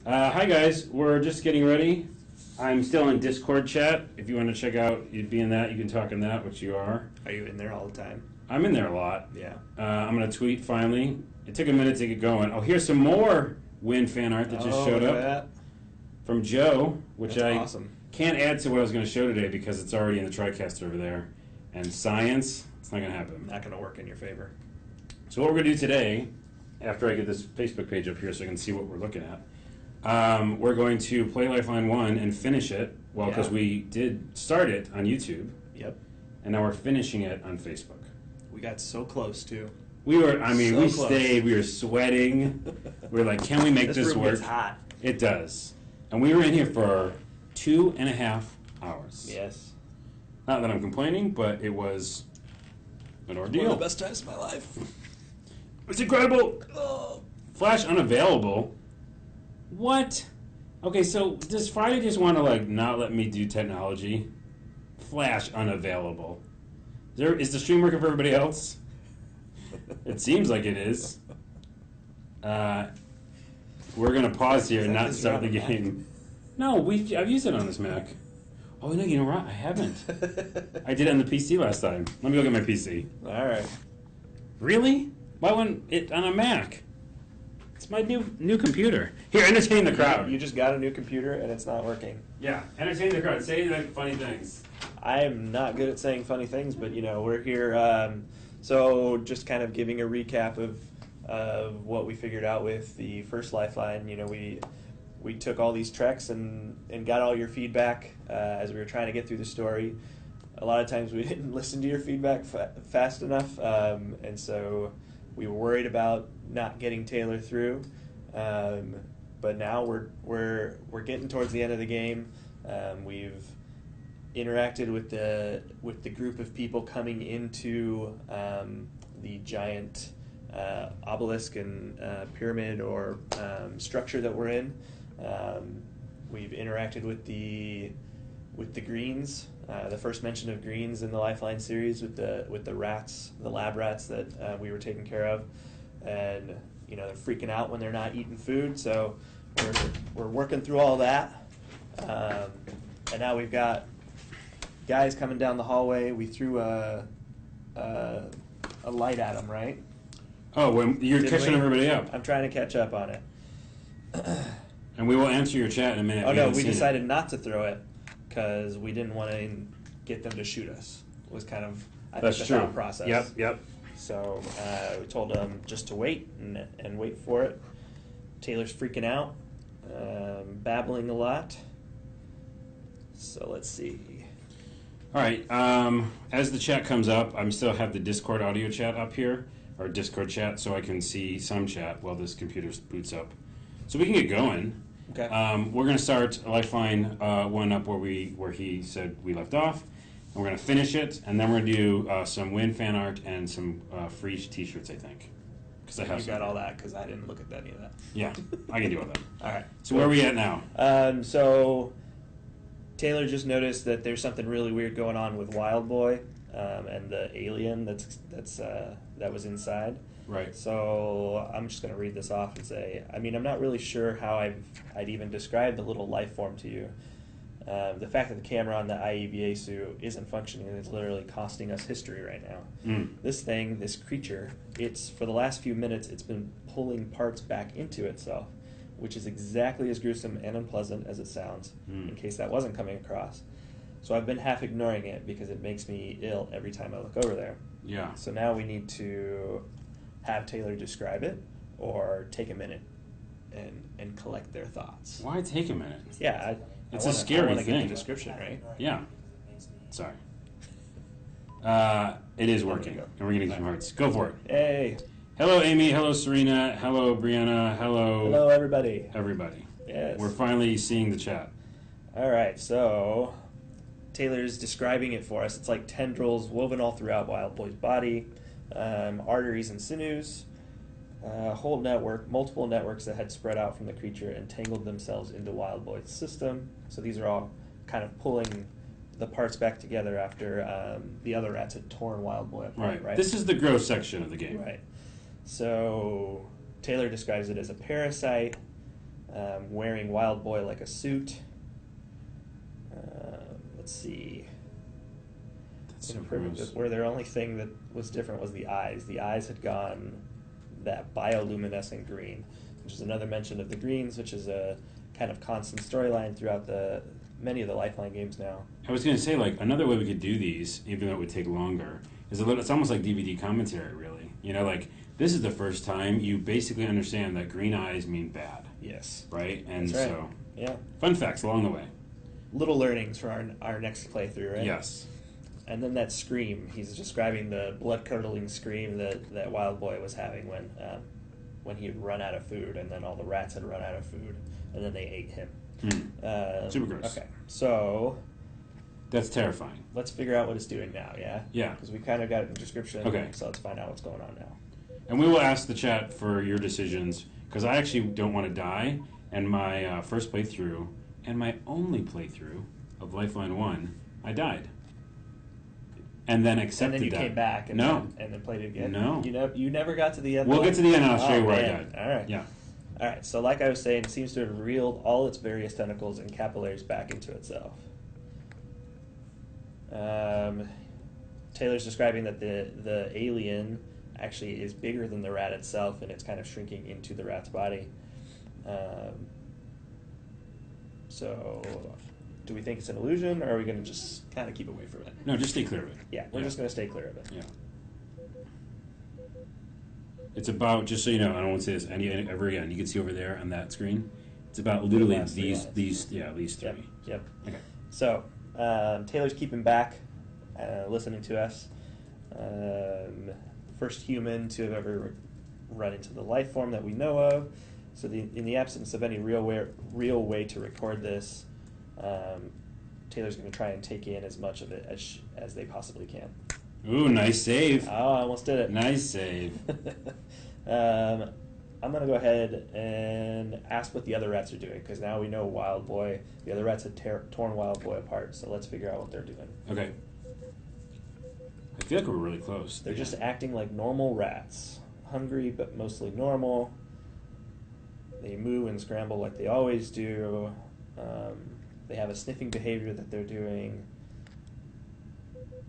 Hi guys, we're just getting ready. I'm still in Discord chat. If you want to check out, you'd be in that. You can talk in that, which you are. Are you in there all the time? I'm in there a lot. Yeah. I'm gonna tweet finally. It took a minute to get going. Oh, here's some more Win fan art that just showed up from Joe, which That's I awesome. can't add to what I was going to show today because it's already in the TriCaster over there. And science, it's not going to happen. Not going to work in your favor. So what we're going to do today, after I get this Facebook page up here so I can see what we're looking at, we're going to play Lifeline 1 and finish it. Well, because we did start it on YouTube. Yep. And now we're finishing it on Facebook. We got so close, too. We were, I mean, So we close. stayed, we were sweating. We were like, can we make this room work? gets hot. It does. And we were in here for 2.5 hours. Yes. Not that I'm complaining, but it was an ordeal. One of the best times of my life. It's incredible. Oh. Flash unavailable. What? Okay, so does Friday just want to like not let me do technology? Flash unavailable. Is the stream working for everybody else? It seems like it is. We're gonna pause here and not start the game. No, I've used it on this Mac. Oh no, you know what? I haven't. I did it on the PC last time. Let me look at my PC. All right. Really? Why wouldn't it on a Mac? It's my new computer. Here, entertain the crowd. You just got a new computer and it's not working. Yeah, entertain the crowd. Say like funny things. I am not good at saying funny things, but we're here. So just kind of giving a recap of what we figured out with the first Lifeline. We took all these treks and got all your feedback as we were trying to get through the story. A lot of times we didn't listen to your feedback fast enough, and so we were worried about not getting Taylor through. But now we're getting towards the end of the game. We've interacted with the group of people coming into the giant obelisk and pyramid or structure that we're in. We've interacted with the greens, the first mention of greens in the Lifeline series with the rats, the lab rats that we were taking care of, and they're freaking out when they're not eating food. So we're working through all that, and now we've got guys coming down the hallway. We threw a light at them, right? Oh, when you're catching everybody up. I'm trying to catch up on it. And we will answer your chat in a minute. Oh no, we decided not to throw it because we didn't want to get them to shoot us. It was kind of the thought process. Yep. So we told them just to wait and wait for it. Taylor's freaking out, babbling a lot. So let's see. All right. As the chat comes up, I still have the Discord audio chat up here, or Discord chat, so I can see some chat while this computer boots up. So we can get going. Okay. We're going to start Lifeline 1 up where he said we left off. And we're going to finish it, and then we're going to do some Win fan art and some free T-shirts, I think. Because I have. You got all that because I didn't look at any of that. Yeah, I can do all that. All right. So where are we at now? So Taylor just noticed that there's something really weird going on with Wild Boy and the alien that was inside. Right. So I'm just going to read this off and say, I'm not really sure how I'd even describe the little life form to you. The fact that the camera on the IEVA suit isn't functioning is literally costing us history right now. This creature, for the last few minutes, it's been pulling parts back into itself, which is exactly as gruesome and unpleasant as it sounds, in case that wasn't coming across. So I've been half ignoring it because it makes me ill every time I look over there. Yeah. So now we need to have Taylor describe it or take a minute and collect their thoughts. Why take a minute? Yeah, it's a scary thing. thing. Get the description, right? Yeah. Sorry. It is working, and we're getting some hearts. Go for it. Hey. Hello, Amy. Hello, Serena. Hello, Brianna. Hello, everybody. Everybody. Yes. We're finally seeing the chat. All right, so Taylor's describing it for us. It's like tendrils woven all throughout Wild Boy's body, arteries and sinews, whole network, multiple networks that had spread out from the creature and tangled themselves into Wild Boy's system. So these are all kind of pulling the parts back together after the other rats had torn Wild Boy apart. Right. This is the gross section of the game. Right. So Taylor describes it as a parasite. wearing Wild Boy like a suit. Let's see. That's In so a perfect, gross. where their only thing that was different was the eyes. The eyes had gone that bioluminescent green, which is another mention of the greens, which is a kind of constant storyline throughout many of the Lifeline games now. I was going to say, like, another way we could do these, even though it would take longer, is it's almost like DVD commentary, really. You know, like, this is the first time you basically understand that green eyes mean bad, Yes. right? And That's right. so, Yeah. fun facts along the way. Little learnings for our next playthrough, right? Yes. And then that scream. He's describing the blood-curdling scream that Wild Boy was having when he had run out of food, and then all the rats had run out of food, and then they ate him. Super gross. Okay, so That's terrifying. let's figure out what it's doing now, yeah? Yeah. Because we kind of got it in the description, Okay. so let's find out what's going on now. And we will ask the chat for your decisions, because I actually don't want to die, and my first playthrough, and my only playthrough of Lifeline 1, I died. And then accepted And then you that. came back and, No. then played it again? No. You never got to the end? We'll though? get to the end and I'll show you Oh, where I man. died. All right. Yeah. All right, so like I was saying, it seems to have reeled all its various tentacles and capillaries back into itself. Taylor's describing that the alien actually is bigger than the rat itself, and it's kind of shrinking into the rat's body. So, do we think it's an illusion, or are we going to just kind of keep away from it? No, just stay clear of it. Yeah, we're just going to stay clear of it. Yeah. It's about, just so you know, I don't want to say this ever again. You can see over there on that screen. It's about literally last three lines. these three. Yep. Okay. So, Taylor's keeping back, listening to us. First human to have ever run into the life form that we know of. So, in the absence of any real way to record this, Taylor's going to try and take in as much of it as they possibly can. Ooh, nice save. Oh, I almost did it. Nice save. I'm going to go ahead and ask what the other rats are doing, because now we know Wild Boy. The other rats had torn Wild Boy apart, so let's figure out what they're doing. Okay. I feel like we're really close. They're just acting like normal rats. Hungry, but mostly normal. They moo and scramble like they always do. They have a sniffing behavior that they're doing.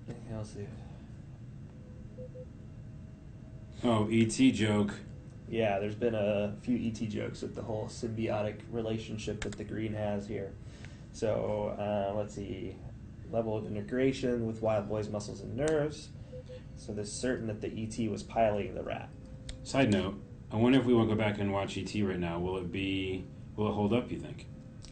Anything else? Oh, E.T. joke. Yeah, there's been a few E.T. jokes with the whole symbiotic relationship that the green has here. So, let's see. Level of integration with Wild Boy's muscles and nerves. So there's certain that the E.T. was piloting the rat. Side note, I wonder if we want to go back and watch E.T. right now. Will it hold up, you think?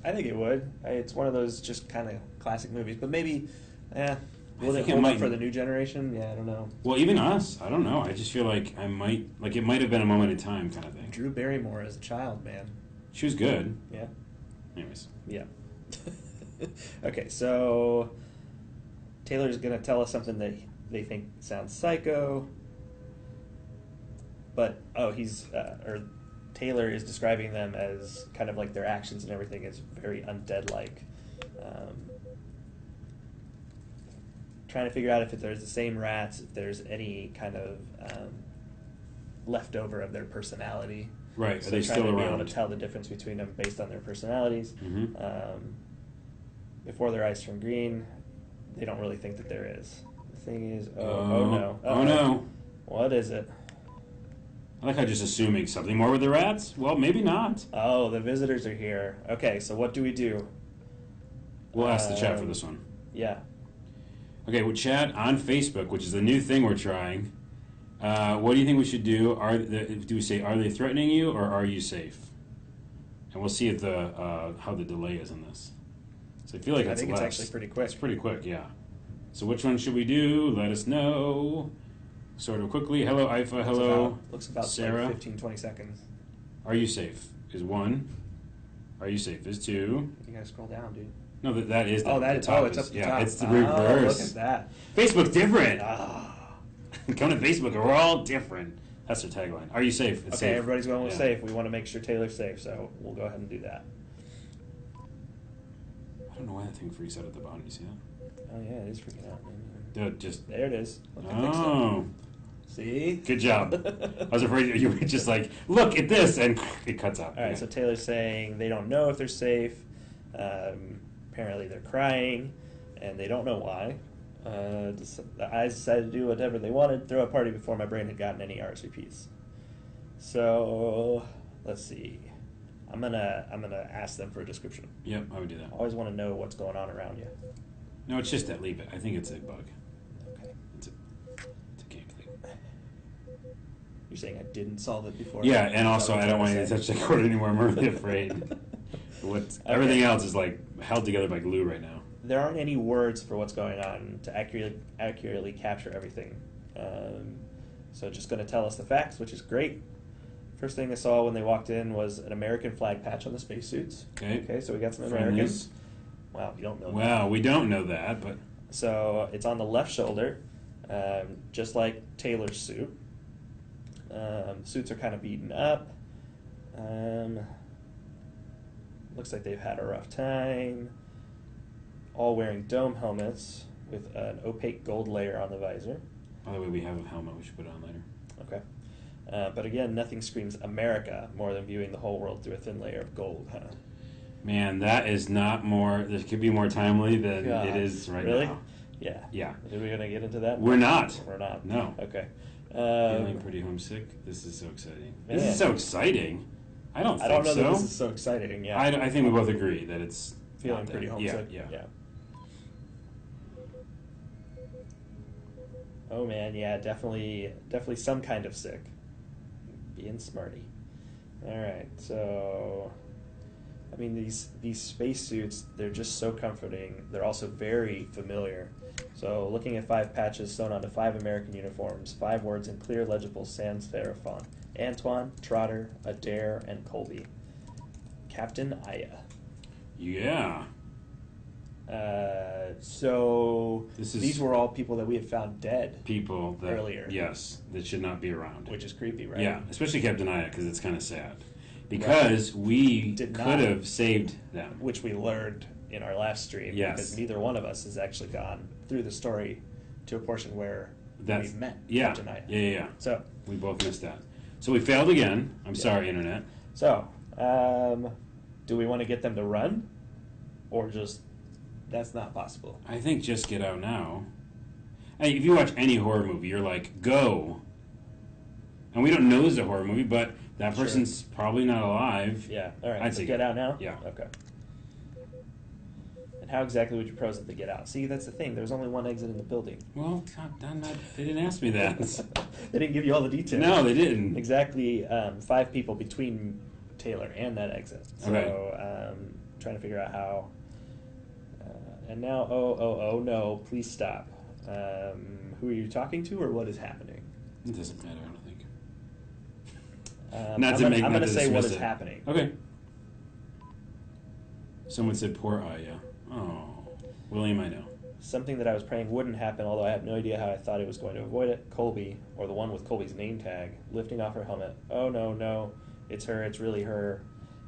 I think it would. It's one of those just kind of classic movies. But maybe, will it think it hold might. up for the new generation? Yeah, I don't know. Well, even us. I don't know. I just feel like it might have been a moment in time kind of thing. Drew Barrymore as a child, man. She was good. Yeah. Anyways. Yeah. Okay, so Taylor's going to tell us something that they think sounds psycho. But, Taylor is describing them as kind of like their actions and everything is very undead-like. Trying to figure out if there's the same rats, if there's any kind of leftover of their personality. Right. So Are they trying still to be around? able to tell the difference between them based on their personalities. Mm-hmm. Before their eyes turn green, they don't really think that there is. The thing is, oh no. Oh no. What is it? I like how just assuming something more with the rats. Well, maybe not. Oh, the visitors are here. Okay, so what do we do? We'll ask the chat for this one. Yeah. Okay, well, chat on Facebook, which is the new thing we're trying. What do you think we should do? Do we say, are they threatening you, or are you safe? And we'll see if how the delay is in this. So I feel like I it's think less. it's actually pretty quick. It's pretty quick, yeah. So which one should we do? Let us know. Sort of quickly. Hello, Ifa. Hello, Looks about Sarah. like 15, 20 seconds. Are you safe? Is 1. Are you safe? Is 2. You gotta scroll down, dude. No, that is. Oh, the it's top up the yeah, top. it's the Oh, reverse. look at that. Facebook's different. Ah. Come to Facebook. We're all different. That's their tagline. Are you safe? It's Okay, safe. everybody's going with Yeah. safe. We want to make sure Taylor's safe, so we'll go ahead and do that. I don't know why that thing freaks out at the bottom. You see that? Oh yeah, it is freaking out. Dude, just. There it is. Let me fix it. Oh. See? Good job. I was afraid you were just like, look at this, and it cuts out. All right, so Taylor's saying they don't know if they're safe. Apparently they're crying, and they don't know why. The eyes decided to do whatever they wanted, throw a party before my brain had gotten any RSVPs. So, let's see. I'm gonna ask them for a description. Yep, I would do that. Always want to know what's going on around you. No, it's just that. Leave it. I think it's a bug. Okay. It's a cake thing. You're saying I didn't solve it before? Yeah, and also I don't want you to say? touch the cord anymore. I'm really afraid. Everything else is like held together by glue right now. There aren't any words for what's going on to accurately capture everything. So just going to tell us the facts, which is great. First thing I saw when they walked in was an American flag patch on the spacesuits. Okay, so we got some Americans. Wow, you don't know that. Wow, we don't know that, but... So it's on the left shoulder, just like Taylor's suit. Suits are kind of beaten up. Looks like they've had a rough time. All wearing dome helmets with an opaque gold layer on the visor. By the way, we have a helmet. We should put it on later. Okay. But again, nothing screams America more than viewing the whole world through a thin layer of gold, huh? Man, that is not more... This could be more timely than it is right now. Really? Yeah. Yeah. Are we going to get into that? We're not. We're not. No. Okay. Feeling pretty homesick. This is so exciting. Man. This is so exciting. I don't know so. that this is so exciting, yeah. I think we both agree that it's... Feeling pretty homesick. Yeah. Oh man, yeah, definitely some kind of sick. Being smarty. All right, so I mean these spacesuits, they're just so comforting. They're also very familiar. So looking at 5 patches sewn onto 5 American uniforms, 5 words in clear, legible sans serif font: Antoine, Trotter, Adair, and Colby. Captain Aya. Yeah. So these were all people that we had found dead. People that, earlier. Yes, that should not be around. Which is creepy, right? Yeah, especially Captain Aya, because it's kind of sad. Because we could have saved them. Which we learned in our last stream. Yes. Because neither one of us has actually gone through the story to a portion where we met Captain Aya. Yeah. So we both missed that. So we failed again. I'm sorry, Internet. So, do we want to get them to run? Or just... That's not possible. I think just get out now. Hey, if you watch any horror movie, you're like, go. And we don't know it's a horror movie, but that person's probably not alive. Yeah, all right. I'd so say get out now? Yeah. Okay. And how exactly would you pose it to get out? See, that's the thing. There's only one exit in the building. Well, they didn't ask me that. They didn't give you all the details. No, they didn't. Exactly 5 people between Taylor and that exit. So, trying to figure out how... and now, no, please stop. Who are you talking to, or what is happening? It doesn't matter, I don't think. I'm going to say what is happening. Okay. Someone said poor Aya. Oh, William, I know. Something that I was praying wouldn't happen, although I have no idea how I thought it was going to avoid it. Colby, or the one with Colby's name tag, lifting off her helmet. Oh, no, it's her, it's really her.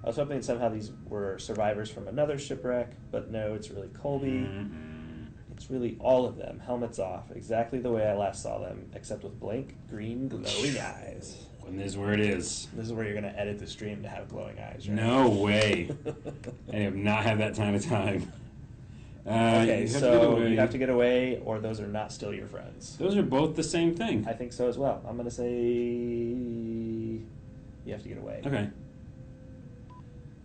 I was hoping somehow these were survivors from another shipwreck, but no, it's really Colby. It's really all of them, helmets off, exactly the way I last saw them, except with blank, green, glowing eyes. And this is where it is. This is where you're going to edit the stream to have glowing eyes, right? No way. I have not had that kind of time. Okay, so you have to get away, or those are not still your friends. Those are both the same thing. I think so as well. I'm going to say you have to get away. Okay.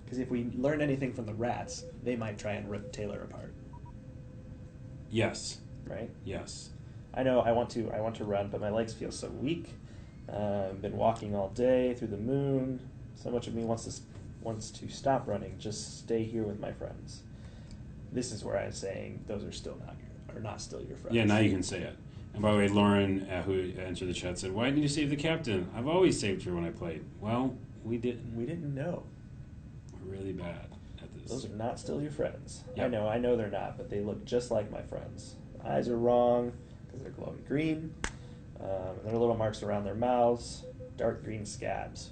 Because if we learn anything from the rats, they might try and rip Taylor apart. Yes. Right? Yes. I know I want to run, but my legs feel so weak. Been walking all day through the moon. So much of me wants to stop running. Just stay here with my friends. This is where I'm saying those are not still your friends. Yeah, now you can say it. And by the way, Lauren, who answered the chat, said, "Why didn't you save the captain? I've always saved her when I played." Well, we didn't. We didn't know. We're really bad at this. Those are not still your friends. Yep. I know they're not, but they look just like my friends. Eyes are wrong because they're glowing green. There are little marks around their mouths, dark green scabs,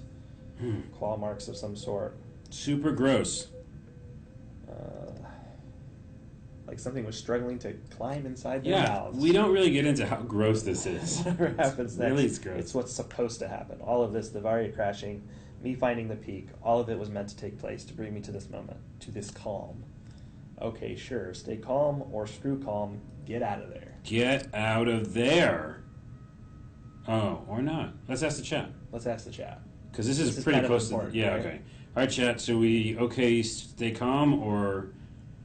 claw marks of some sort. Super gross. like something was struggling to climb inside their Yeah, mouths. we don't really get into how gross this is. Whatever happens next, Really, it's gross. it's what's supposed to happen. All of this, the Varia crashing, me finding the peak, all of it was meant to take place to bring me to this moment, to this calm. Okay, sure, stay calm or screw calm, get out of there. Get out of there. Oh, or not. Let's ask the chat. Let's ask the chat. Because this is This is pretty kind of close to... important, Yeah, right? okay. All right, chat, so we, okay, stay calm or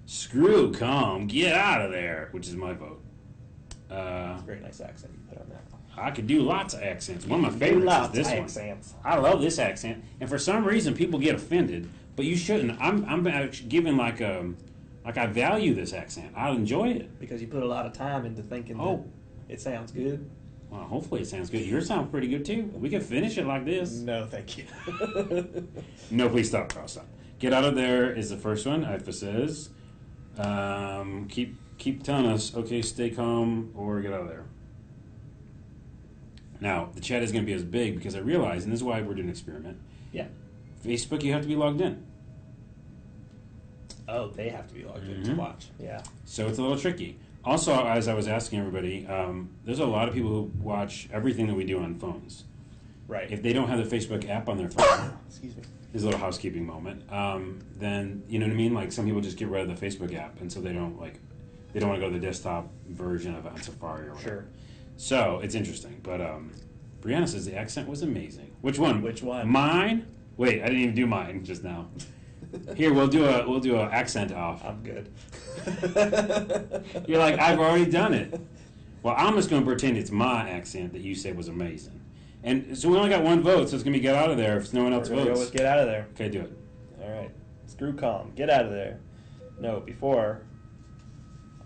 screw calm, get out of there, which is my vote. It's a very nice accent you put on that. I could do lots of accents. One of my favorites is this one. accents. I love this accent, and for some reason people get offended, but you shouldn't. I'm actually giving like I value this accent. I enjoy it. Because you put a lot of time into thinking Oh. that it sounds good. Well, hopefully it sounds good. Yours sounds pretty good too. We can finish it like this. No, thank you. No, please stop, Carl. Stop. Get out of there is the first one. IFA says. Keep telling us. Okay, stay calm or get out of there. Now the chat is going to be as big because I realize, and this is why we're doing an experiment. Yeah. Facebook, you have to be logged in. Oh, they have to be logged in to Mhm. watch. Yeah. So it's a little tricky. Also, as I was asking everybody, there's a lot of people who watch everything that we do on phones. Right. If they don't have the Facebook app on their phone, Excuse me. there's a little housekeeping moment. Then you know what I mean. Like some people just get rid of the Facebook app, and so they don't want to go to the desktop version of it on Safari or whatever. Sure. So it's interesting. But Brianna says the accent was amazing. Which one? Which one? Mine. Wait, I didn't even do mine just now. Here, we'll do a accent off. I'm good. You're like, I've already done it. Well, I'm just going to pretend it's my accent that you said was amazing. And so we only got one vote, so it's going to be get out of there if no one else We're gonna votes. go with get out of there. Okay, do it. All right. Screw calm. Get out of there. No, before.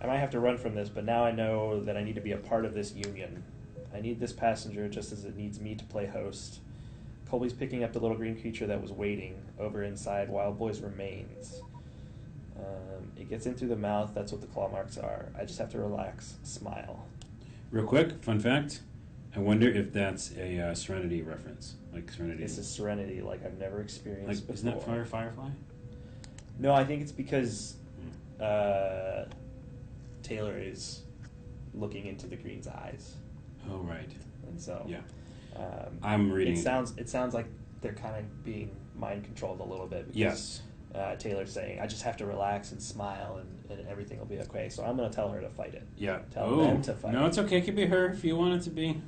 I might have to run from this, but now I know that I need to be a part of this union. I need this passenger just as it needs me to play host. Colby's picking up the little green creature that was waiting over inside Wild Boy's remains. It gets in through the mouth. That's what the claw marks are. I just have to relax, smile. Real quick, fun fact. I wonder if that's a Serenity reference. Like Serenity. This is Serenity like I've never experienced like, before. isn't that Firefly? No, I think it's because Taylor is looking into the green's eyes. Oh, right. And so Yeah. I'm reading. It sounds like they're kind of being mind controlled a little bit. Because, Yes. Taylor's saying, I just have to relax and smile and everything will be okay. So I'm going to tell her to fight it. Yeah. Tell them to fight No, it. it's okay. It could be her if you want it to be.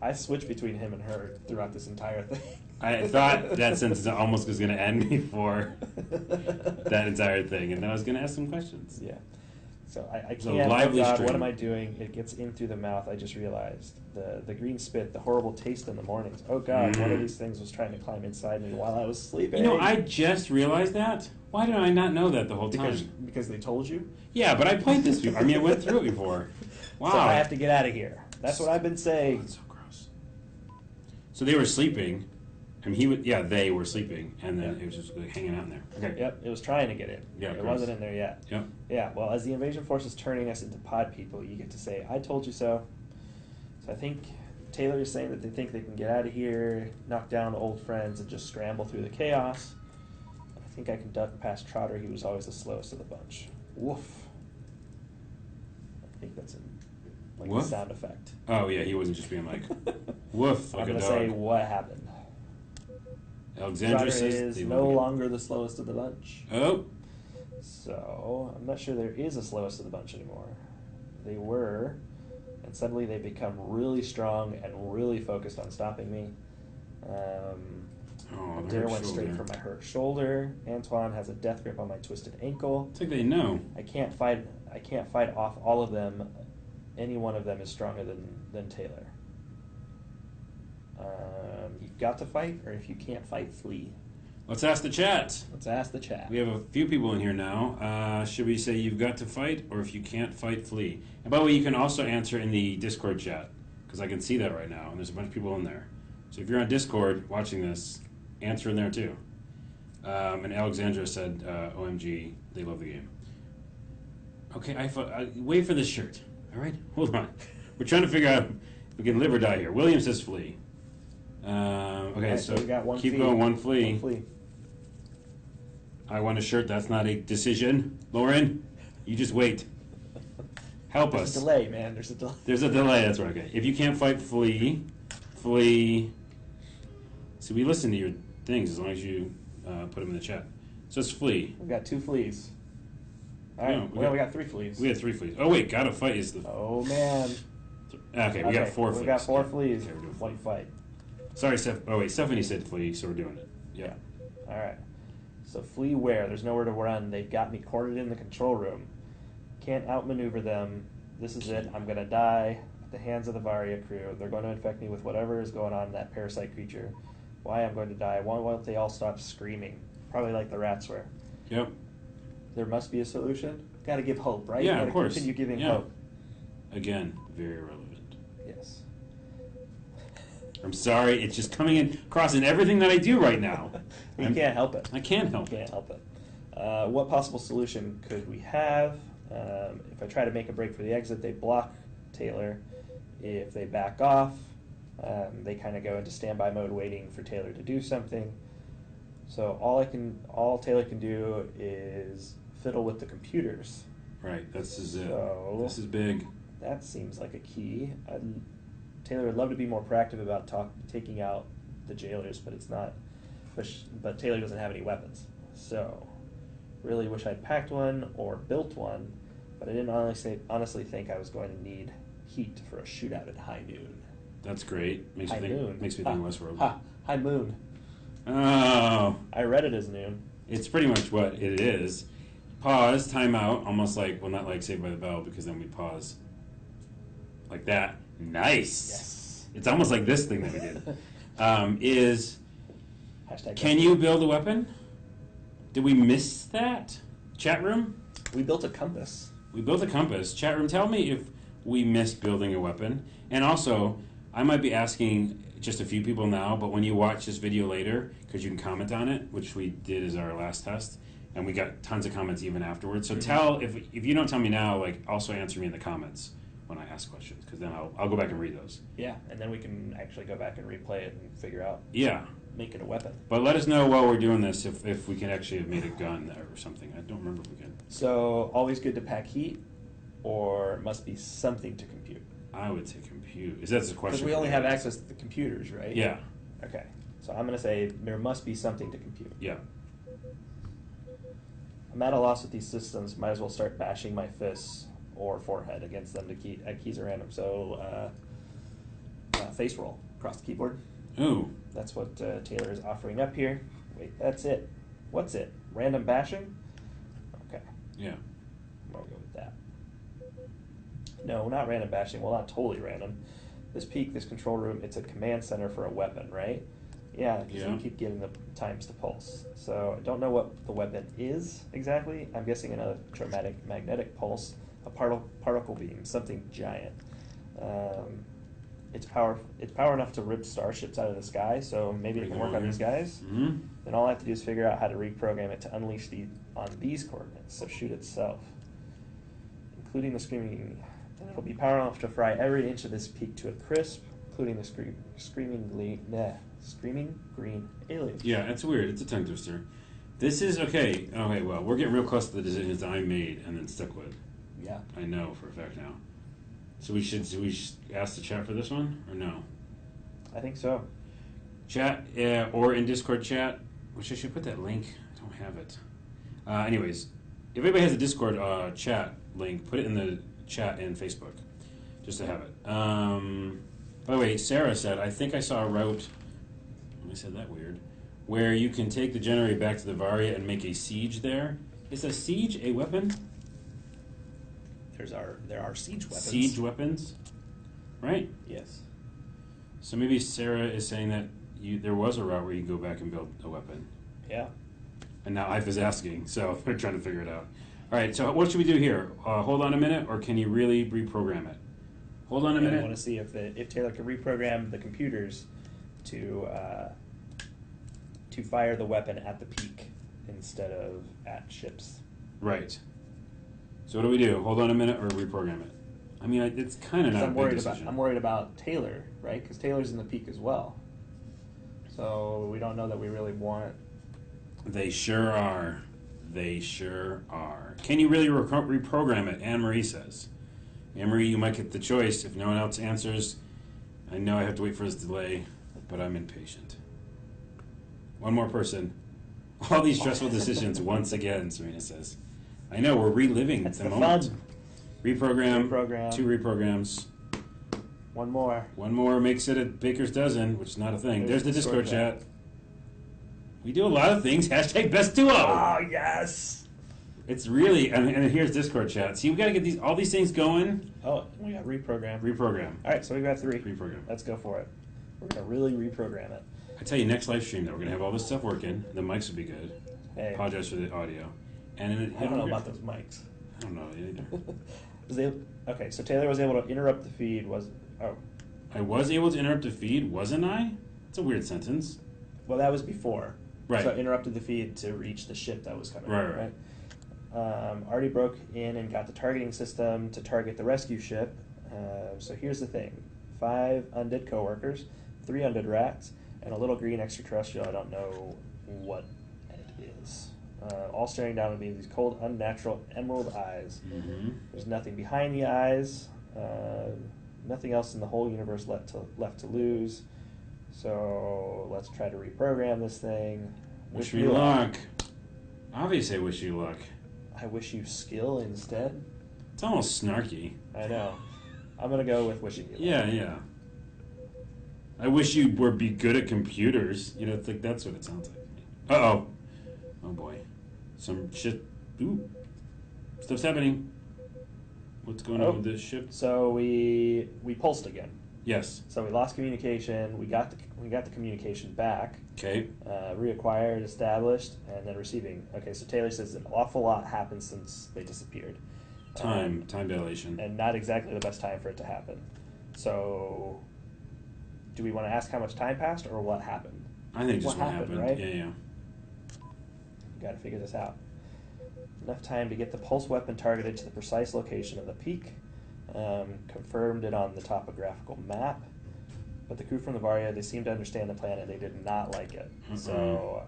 I switched between him and her throughout this entire thing. I thought that sentence almost was going to end before that entire thing, and then I was going to ask some questions. Yeah. So I can't. So lively Oh God, stream. what am I doing? It gets in through the mouth. I just realized the green spit, the horrible taste in the mornings. Oh God, one of these things was trying to climb inside me while I was sleeping. You know, I just realized that. Why did I not know that the whole time? because they told you. Yeah, but I played this before. I mean, I went through it before. Wow. So I have to get out of here. That's what I've been saying. That's so gross. So they were sleeping, and they were sleeping, and then it was just like hanging out in there. Okay. Yep, it was trying to get in. Yeah, it gross. wasn't in there yet. Yep. Yeah, well, as the invasion force is turning us into pod people, you get to say, I told you so. So I think Taylor is saying that they think they can get out of here, knock down old friends, and just scramble through the chaos. I think I can duck past Trotter. He was always the slowest of the bunch. Woof. I think that's like a Woof? sound effect. Oh, yeah, he wasn't just being like, woof, like I'm a going to dog. say what happened. Alexandra Trotter says is they no love it. longer the slowest of the bunch. Oh. So, I'm not sure there is a slowest of the bunch anymore. They were, and suddenly they become really strong and really focused on stopping me. Oh, the Dare hurt went straight shoulder. for my hurt shoulder. Antoine has a death grip on my twisted ankle. It's like they know. I can't fight off all of them. Any one of them is stronger than Taylor. You've got to fight, or if you can't fight, flee. Let's ask the chat. Let's ask the chat. We have a few people in here now. Should we say you've got to fight, or if you can't fight, flee? And by the way, you can also answer in the Discord chat, because I can see that right now, and there's a bunch of people in there. So if you're on Discord watching this, answer in there too. And Alexandra said, OMG, they love the game. Okay, I wait for this shirt. All right, hold on. We're trying to figure out if we can live or die here. William says flee. Okay, Right, so we got one keep flee. going, one flee. One flee. I want a shirt. That's not a decision. Lauren, you just wait. Help There's us. a delay, man. There's a delay. There's a delay. That's right. Okay. If you can't fight, flee. Flee. See, we listen to your things as long as you put them in the chat. So it's flee. We got 2 fleas. All right. No, we got 3 fleas. We had 3 fleas. Oh wait, gotta fight is the. Oh man. Okay, we got 4 fleas. We got 4 Yeah. fleas. Okay, we're doing One fight. Sorry, Steph. Oh wait, Stephanie said flee, so we're doing it. Yeah. All right. So flee where? There's nowhere to run. They've got me cornered in the control room. Can't outmaneuver them. This is it. I'm gonna die at the hands of the Varia crew. They're going to infect me with whatever is going on in that parasite creature. Why I'm going to die? Why won't they all stop screaming? Probably like the rats were. Yep. There must be a solution. Got to give hope, right? Yeah, Gotta of course. Continue giving Yeah. hope. Again, very relevant. Yes. I'm sorry, it's just coming in, crossing everything that I do right now. You can't help it. I can't help Can't it. help it. What possible solution could we have? If I try to make a break for the exit, they block Taylor. If they back off, they kind of go into standby mode, waiting for Taylor to do something. So all Taylor can do is fiddle with the computers. Right, this is it. So- This is big. That seems like a key. Taylor would love to be more proactive about taking out the jailers, but it's not. But Taylor doesn't have any weapons, so really wish I'd packed one or built one. But I didn't honestly think I was going to need heat for a shootout at high noon. That's great. Makes High me noon. think. Makes me think Westworld. High moon. Oh, I read it as noon. it's pretty much what it is. Pause. Time out. Almost like, well, not like Saved by the Bell, because then we pause like that. Nice. Yes. It's almost like this thing that we did. Is Hashtag can you build a weapon? Did we miss that? Chat room? We built a compass. We built a compass. Chat room, tell me if we missed building a weapon. And also, I might be asking just a few people now, but when you watch this video later, because you can comment on it, which we did as our last test, and we got tons of comments even afterwards. So tell, if you don't tell me now, like, also answer me in the comments when I ask questions, because then I'll go back and read those. Yeah, and then we can actually go back and replay it and figure out, Yeah. make it a weapon. But let us know while we're doing this if we can actually have made a gun or something. I don't remember if we can. So always good to pack heat, or must be something to compute? I would say compute. Is that the question? Because we only have access to the computers, right? Yeah. Okay. So I'm going to say there must be something to compute. Yeah. I'm at a loss with these systems. Might as well start bashing my fists or forehead against them. Keys are random. So face roll across the keyboard. Ooh. That's what Taylor is offering up here. Wait, that's it. What's it? Random bashing? Okay. Yeah. I'm going to go with that. No, not random bashing. Well, not totally random. This peak, this control room, it's a command center for a weapon, right? Yeah, because Yeah. you keep getting the times to pulse. So I don't know what the weapon is exactly. I'm guessing an electromagnetic magnetic pulse, a particle beam, something giant. It's power enough to rip starships out of the sky, so maybe it can work on these guys. Mm-hmm. Then all I have to do is figure out how to reprogram it to unleash on these coordinates, so shoot itself. Including the screaming, and it'll be power enough to fry every inch of this peak to a crisp, including the screaming green alien. Yeah, it's weird. It's a tongue twister. This is okay. Okay, well, we're getting real close to the decisions I made and then stuck with. Yeah. I know for a fact now. So we should ask the chat for this one or no? I think so. Chat or in Discord chat, which I should put that link. I don't have it. Anyways, if anybody has a Discord chat link, put it in the chat in Facebook, just to have it. By the way, Sarah said, I think I saw a route. I said that weird. Where you can take the generator back to the Varia and make a siege there. Is a siege a weapon? There are siege weapons. Siege weapons, right? Yes. So maybe Sarah is saying that there was a route where you go back and build a weapon. Yeah. And now Ife is asking, so they're trying to figure it out. All right, so what should we do here? Hold on a minute, or can you really reprogram it? Hold on a minute. I want to see if Taylor can reprogram the computers to fire the weapon at the peak instead of at ships. Right. So what do we do? Hold on a minute or reprogram it? I mean, it's kind of not a big decision. I'm worried about Taylor, right? Because Taylor's in the peak as well. So we don't know that we really want. They sure are. They sure are. Can you really reprogram it? Anne Marie says. Anne-Marie, you might get the choice. If no one else answers, I know I have to wait for this delay, but I'm impatient. One more person. All these stressful decisions once again, Serena says. I know, we're reliving That's the the moment. fun. Reprogram. 2 reprograms. One more. One more makes it a baker's dozen, which is not a thing. There's the Discord chat. We do a lot of things. Hashtag best duo. Oh, yes. It's really, and here's Discord chat. See, we got to get all these things going. Oh, we got reprogram. Reprogram. All right, so we got 3. Reprogram. Let's go for it. We're going to really reprogram it. I tell you, next live stream, though, we're going to have all this stuff working. The mics will be good. Hey. Apologize for the audio. And I don't know about those mics. I don't know either. Okay, so Taylor was able to interrupt the feed. I was able to interrupt the feed, wasn't I? It's a weird sentence. Well, that was before. Right. So interrupted the feed to reach the ship that was coming. Right. Already broke in and got the targeting system to target the rescue ship. So here's the thing: 5 undead coworkers, 3 undead rats, and a little green extraterrestrial. I don't know what it is. All staring down at me with these cold, unnatural emerald eyes. Mm-hmm. There's nothing behind the eyes. Nothing else in the whole universe left to lose. So let's try to reprogram this thing. Wish me luck. Obviously, I wish you luck. I wish you skill instead. It's almost snarky. I know. I'm gonna go with wishing you luck. Yeah. I wish you were be good at computers. You know, it's like that's what it sounds like. Uh-oh. Oh boy. Some shit. Ooh. Stuff's happening. What's going on with this ship? So we pulsed again. Yes. So we lost communication. We got the communication back. Okay. Reacquired, established, and then receiving. Okay, so Taylor says an awful lot happened since they disappeared. Time dilation. And not exactly the best time for it to happen. So, do we want to ask how much time passed or what happened? I think just what happened. Right? Yeah. We got to figure this out. Enough time to get the pulse weapon targeted to the precise location of the peak. Confirmed it on the topographical map. But the crew from the Varia, they seem to understand the planet. They did not like it. Mm-mm. So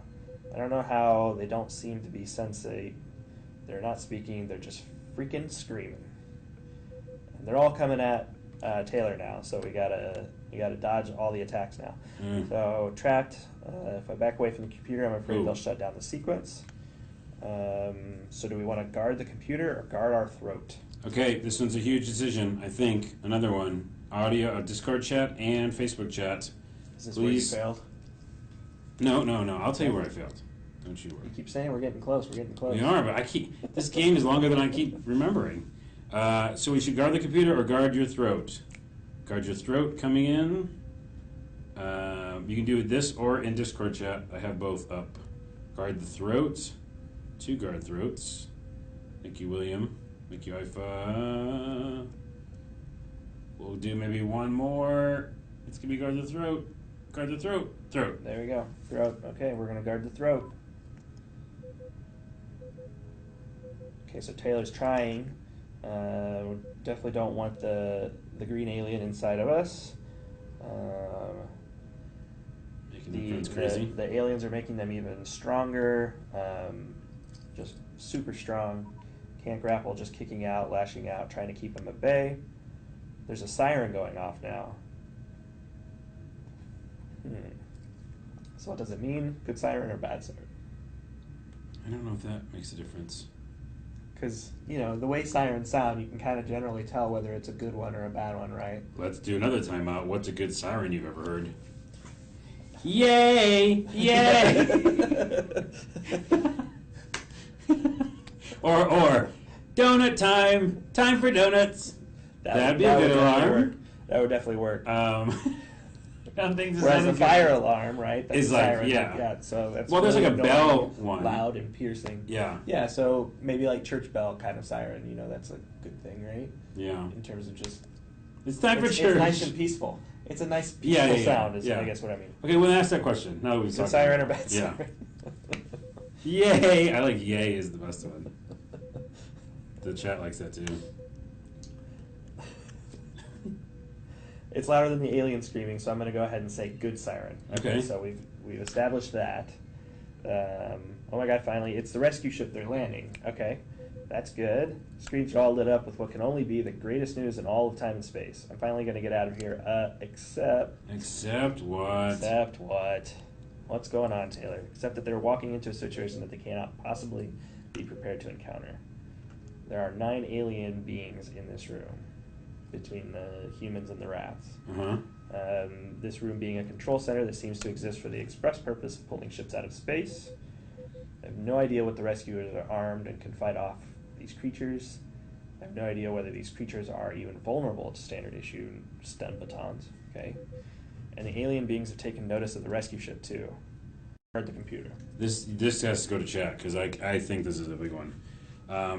I don't know how they don't seem to be sensate. They're not speaking. They're just freaking screaming. And they're all coming at Taylor now. So we gotta dodge all the attacks now. So trapped. If I back away from the computer, I'm afraid they'll shut down the sequence. So do we want to guard the computer or guard our throat? Okay, this one's a huge decision. I think another one: audio, Discord chat, and Facebook chat. Is this Please. where you failed? No. I'll tell you where I failed. Don't you worry. You keep saying we're getting close. We're getting close. We are, but I keep this game is longer than I keep remembering. So we should guard the computer or guard your throat. Guard your throat coming in. You can do this or in Discord chat. I have both up. Guard the throat. 2 guard throats. Thank you, William. Thank you, Ifa. We'll do maybe one more. It's gonna be guard the throat. Guard the throat. Throat. There we go. Throat. Okay, we're gonna guard the throat. Okay, so Taylor's trying. We definitely don't want the green alien inside of us. Making the friends crazy. The aliens are making them even stronger. Just super strong. Can't grapple, just kicking out, lashing out, trying to keep them at bay. There's a siren going off now. So what does it mean? Good siren or bad siren? I don't know if that makes a difference. Because, the way sirens sound, you can kind of generally tell whether it's a good one or a bad one, right? Let's do another timeout. What's a good siren you've ever heard? Yay! Yay! or donut time! Time for donuts! That'd be a good alarm. That would definitely work. Whereas the fire alarm, right? That's is like, yeah. So that's there's really like a bell one. Loud and piercing. Yeah. Yeah, so maybe like church bell kind of siren, that's a good thing, right? Yeah. In terms of just... It's time for church. It's nice and peaceful. It's a nice peaceful sound is I guess what I mean. Okay, we'll ask that question. Now that we've Good siren or bad siren? Yay! I like yay is the best one. The chat likes that too. It's louder than the alien screaming, so I'm going to go ahead and say good siren. Okay. So we've established that. Oh my god! Finally, it's the rescue ship. They're landing. Okay. That's good. Screens are all lit up with what can only be the greatest news in all of time and space. I'm finally going to get out of here. Except what? Except what? What's going on, Taylor? Except that they're walking into a situation that they cannot possibly be prepared to encounter. There are 9 alien beings in this room, between the humans and the rats. Uh-huh. This room being a control center that seems to exist for the express purpose of pulling ships out of space. I have no idea what the rescuers are armed and can fight off these creatures. I have no idea whether these creatures are even vulnerable to standard issue stun batons. Okay, and the alien beings have taken notice of the rescue ship too. Heard the computer. This has to go to chat because I think this is a big one.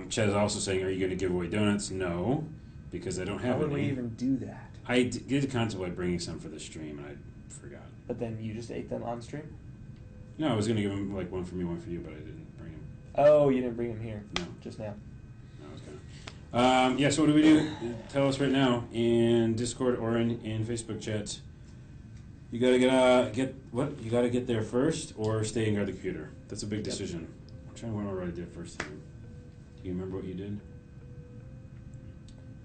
Chat is also saying, "Are you going to give away donuts?" No, because I don't have any. How would we even do that? I did contemplate bringing some for the stream, and I forgot. But then you just ate them on stream? No, I was going to give them like one for me, one for you, but I didn't bring them. Oh, you didn't bring them here? No. Just now? No, I was going to. Yeah, so what do we do? Tell us right now in Discord or in Facebook chat. You got to get what? You got to get there first or stay and guard the computer. That's a big decision. I'm trying to remember what I did first time. Do you remember what you did?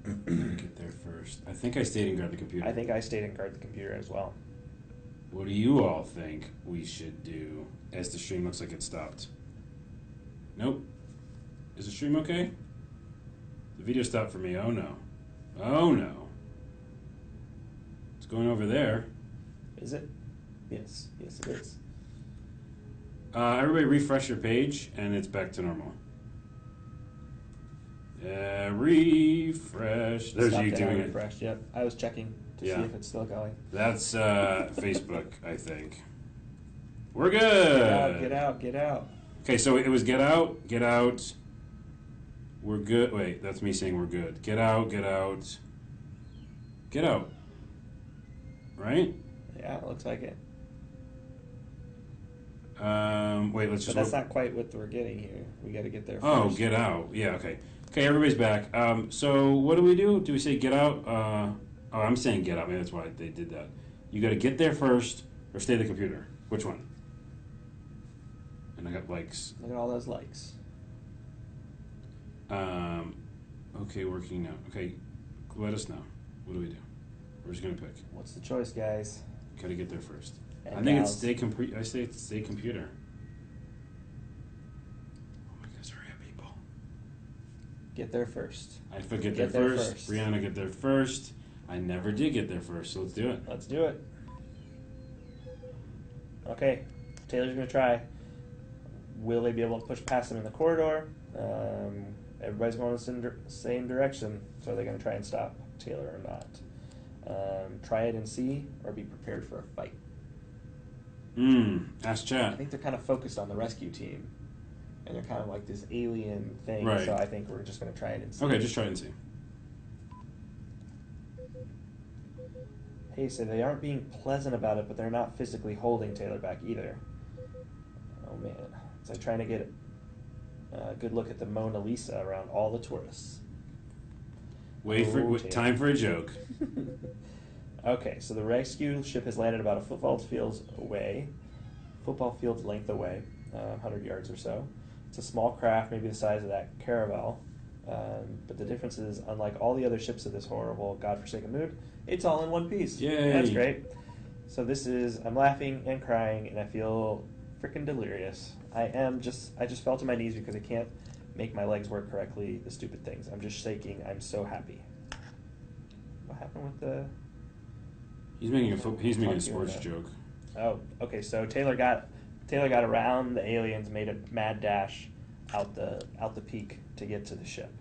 Get there first. I think I stayed and guard the computer. I think I stayed and guard the computer as well. What do you all think we should do as the stream looks like it stopped? Nope. Is the stream okay? The video stopped for me. Oh no. Oh no. It's going over there. Is it? Yes. Yes, it is. Everybody refresh your page and it's back to normal. Refresh. There's you doing it. Refreshed. Yep. I was checking to see if it's still going. That's Facebook, I think. We're good. Get out. Get out. Okay, so it was get out. We're good. Wait, that's me saying we're good. Get out. Right? Yeah, it looks like it. Wait, let's But just. that's not quite what we're getting here. We got to get there first. Oh, get out. Yeah, okay. Okay, everybody's back. So what do we do? Do we say get out? Oh, I'm saying get out. Maybe that's why they did that. You got to get there first or stay at the computer. Which one? And I got likes. Look at all those likes. Okay, working now. Okay, let us know. What do we do? We're just gonna pick. What's the choice, guys? Got to get there first. And I think gals. it's stay I say it's stay computer. Oh my gosh, hurry up, people. Get there first. I forget there first. Brianna, get there first. I never did get there first, so let's do it. Let's do it. Okay, Taylor's going to try. Will they be able to push past him in the corridor? Everybody's going in the same direction, so are they going to try and stop Taylor or not? Try it and see, or be prepared for a fight. Ask I chat. think they're kind of focused on the rescue team, and they're kind of like this alien thing, Right. so I think we're just going to try it and see. Okay, just try and see. Hey, so they aren't being pleasant about it, but they're not physically holding Taylor back either. Oh man, it's like trying to get a good look at the Mona Lisa around all the tourists. Time for a joke. Okay, so the rescue ship has landed about a football field's length away, 100 yards or so. It's a small craft, maybe the size of that caravel, but the difference is, unlike all the other ships of this horrible, godforsaken moon, it's all in one piece. Yay! That's great. So I'm laughing and crying, and I feel freaking delirious. I just fell to my knees because I can't make my legs work correctly, the stupid things. I'm just shaking. I'm so happy. What happened with the... He's making a sports joke. Oh, okay. So Taylor got around the aliens, made a mad dash out the peak to get to the ship.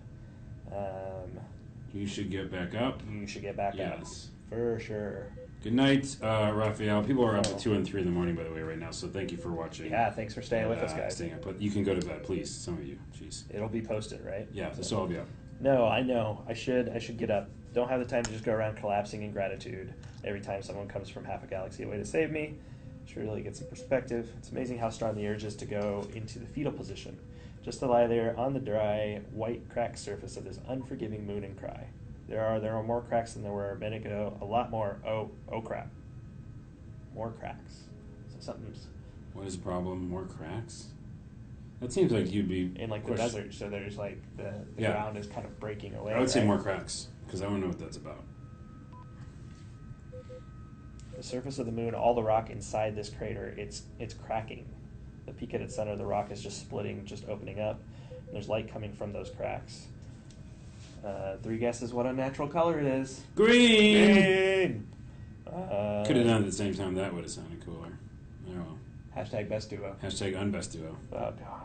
You should get back up. You should get back up. Yes. For sure. Good night, Raphael. People are up at 2 and 3 in the morning, by the way, right now. So thank you for watching. Yeah, thanks for staying with us, guys. Staying up, but you can go to bed, please. Some of you, jeez. It'll be posted, right? Yeah, so I'll be up. No, I know. I should get up. Don't have the time to just go around collapsing in gratitude every time someone comes from half a galaxy away to save me. Should really get some perspective. It's amazing how strong the urge is to go into the fetal position, just to lie there on the dry, white, cracked surface of this unforgiving moon and cry. There are more cracks than there were a minute ago. A lot more. Oh crap. More cracks. So something's... What is the problem? More cracks? That seems like you'd be in like the desert. So there's like the ground is kind of breaking away. I would say more cracks because I want to know what that's about. The surface of the moon, all the rock inside this crater, it's cracking. The peak at its center, the rock is just splitting, just opening up. And there's light coming from those cracks. 3 guesses what unnatural color it is. Green! Could have done it at the same time. That would have sounded cooler. Oh well. Hashtag best duo. Hashtag unbest duo. Oh god.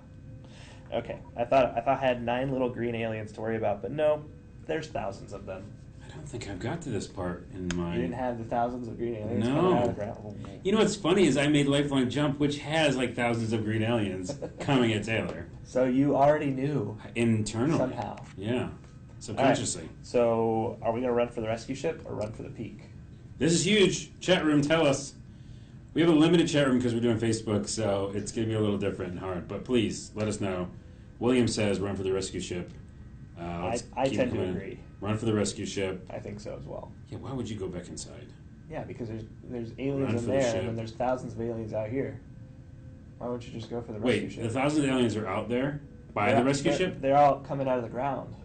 Okay, I thought I had 9 little green aliens to worry about, but no, there's thousands of them. I don't think I've got to this part in my... You didn't have the thousands of green aliens No. coming out of the ground. You know what's funny is I made Lifeline Jump, which has like thousands of green aliens coming at Taylor. So you already knew. Internally. Somehow. Yeah. Subconsciously. Right. So are we going to run for the rescue ship or run for the peak? This is huge. Chat room, tell us. We have a limited chat room because we're doing Facebook, so it's going to be a little different and hard. But please, let us know. William says run for the rescue ship. I tend to agree. Run for the rescue ship. I think so as well. Yeah, why would you go back inside? Yeah, because there's aliens in there, and then there's thousands of aliens out here. Why wouldn't you just go for the rescue ship? Wait, the thousands of aliens are out there by the rescue ship? They're all coming out of the ground.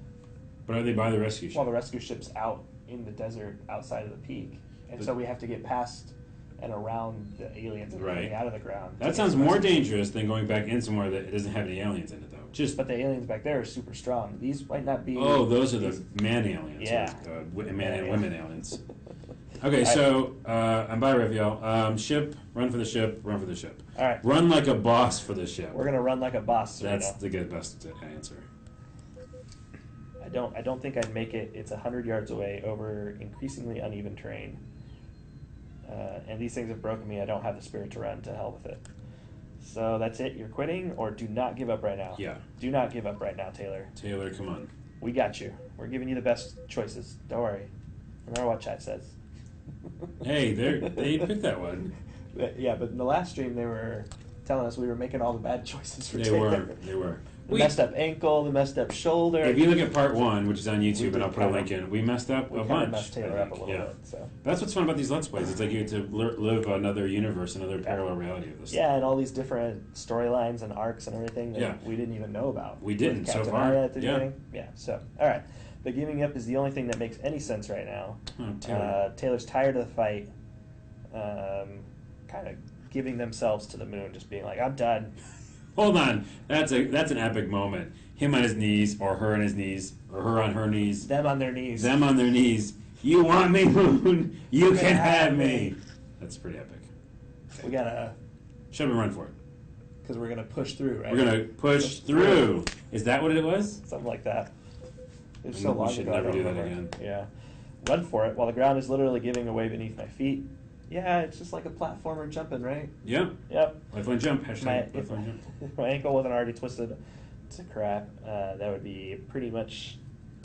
But are they by the rescue ship? Well, the rescue ship's out in the desert outside of the peak. And so we have to get past and around the aliens that are coming out of the ground. That sounds more dangerous than going back in somewhere that doesn't have any aliens in it, though. But the aliens back there are super strong. These might not be... Oh, those are the man aliens. Yeah. Or, man and women aliens. Okay, so I'm by Raphael. Ship, run for the ship, run for the ship. All right. Run like a boss for the ship. We're going to run like a boss. That's the best answer. I don't think I'd make it. It's 100 yards away over increasingly uneven terrain. And these things have broken me. I don't have the spirit to run. To hell with it. So that's it. You're quitting, or do not give up right now. Yeah. Do not give up right now, Taylor. Taylor, come on. We got you. We're giving you the best choices. Don't worry. Remember what chat says. Hey, they picked that one. Yeah, but in the last stream they were telling us we were making all the bad choices for Taylor. They were. The messed up ankle, the messed up shoulder. If you look at part 1, which is on YouTube, and I'll put a link in, we messed up a bunch. Messed Taylor up a little bit. So. That's what's fun about these Let's Plays. It's like you get to live another universe, another parallel reality of this. Yeah, and all these different storylines and arcs and everything that we didn't even know about. We didn't so far. At the beginning. Yeah, so, all right. The giving up is the only thing that makes any sense right now. Taylor. Taylor's tired of the fight, kind of giving themselves to the moon, just being like, I'm done. Hold on. That's an epic moment. Him on his knees, or her on his knees, or her on her knees. Them on their knees. Them on their knees. You want me, moon? You can have me. That's pretty epic. We gotta... Should we run for it? Because we're gonna push through, right? We're gonna push through. Is that what it was? Something like that. It's so long ago. We should never do that again. Yeah. Run for it while the ground is literally giving away beneath my feet. Yeah, it's just like a platformer jumping, right? Yep. Yep. Lifeline jump. Hashtag if lifeline jump. If my ankle wasn't already twisted to crap, that would be pretty much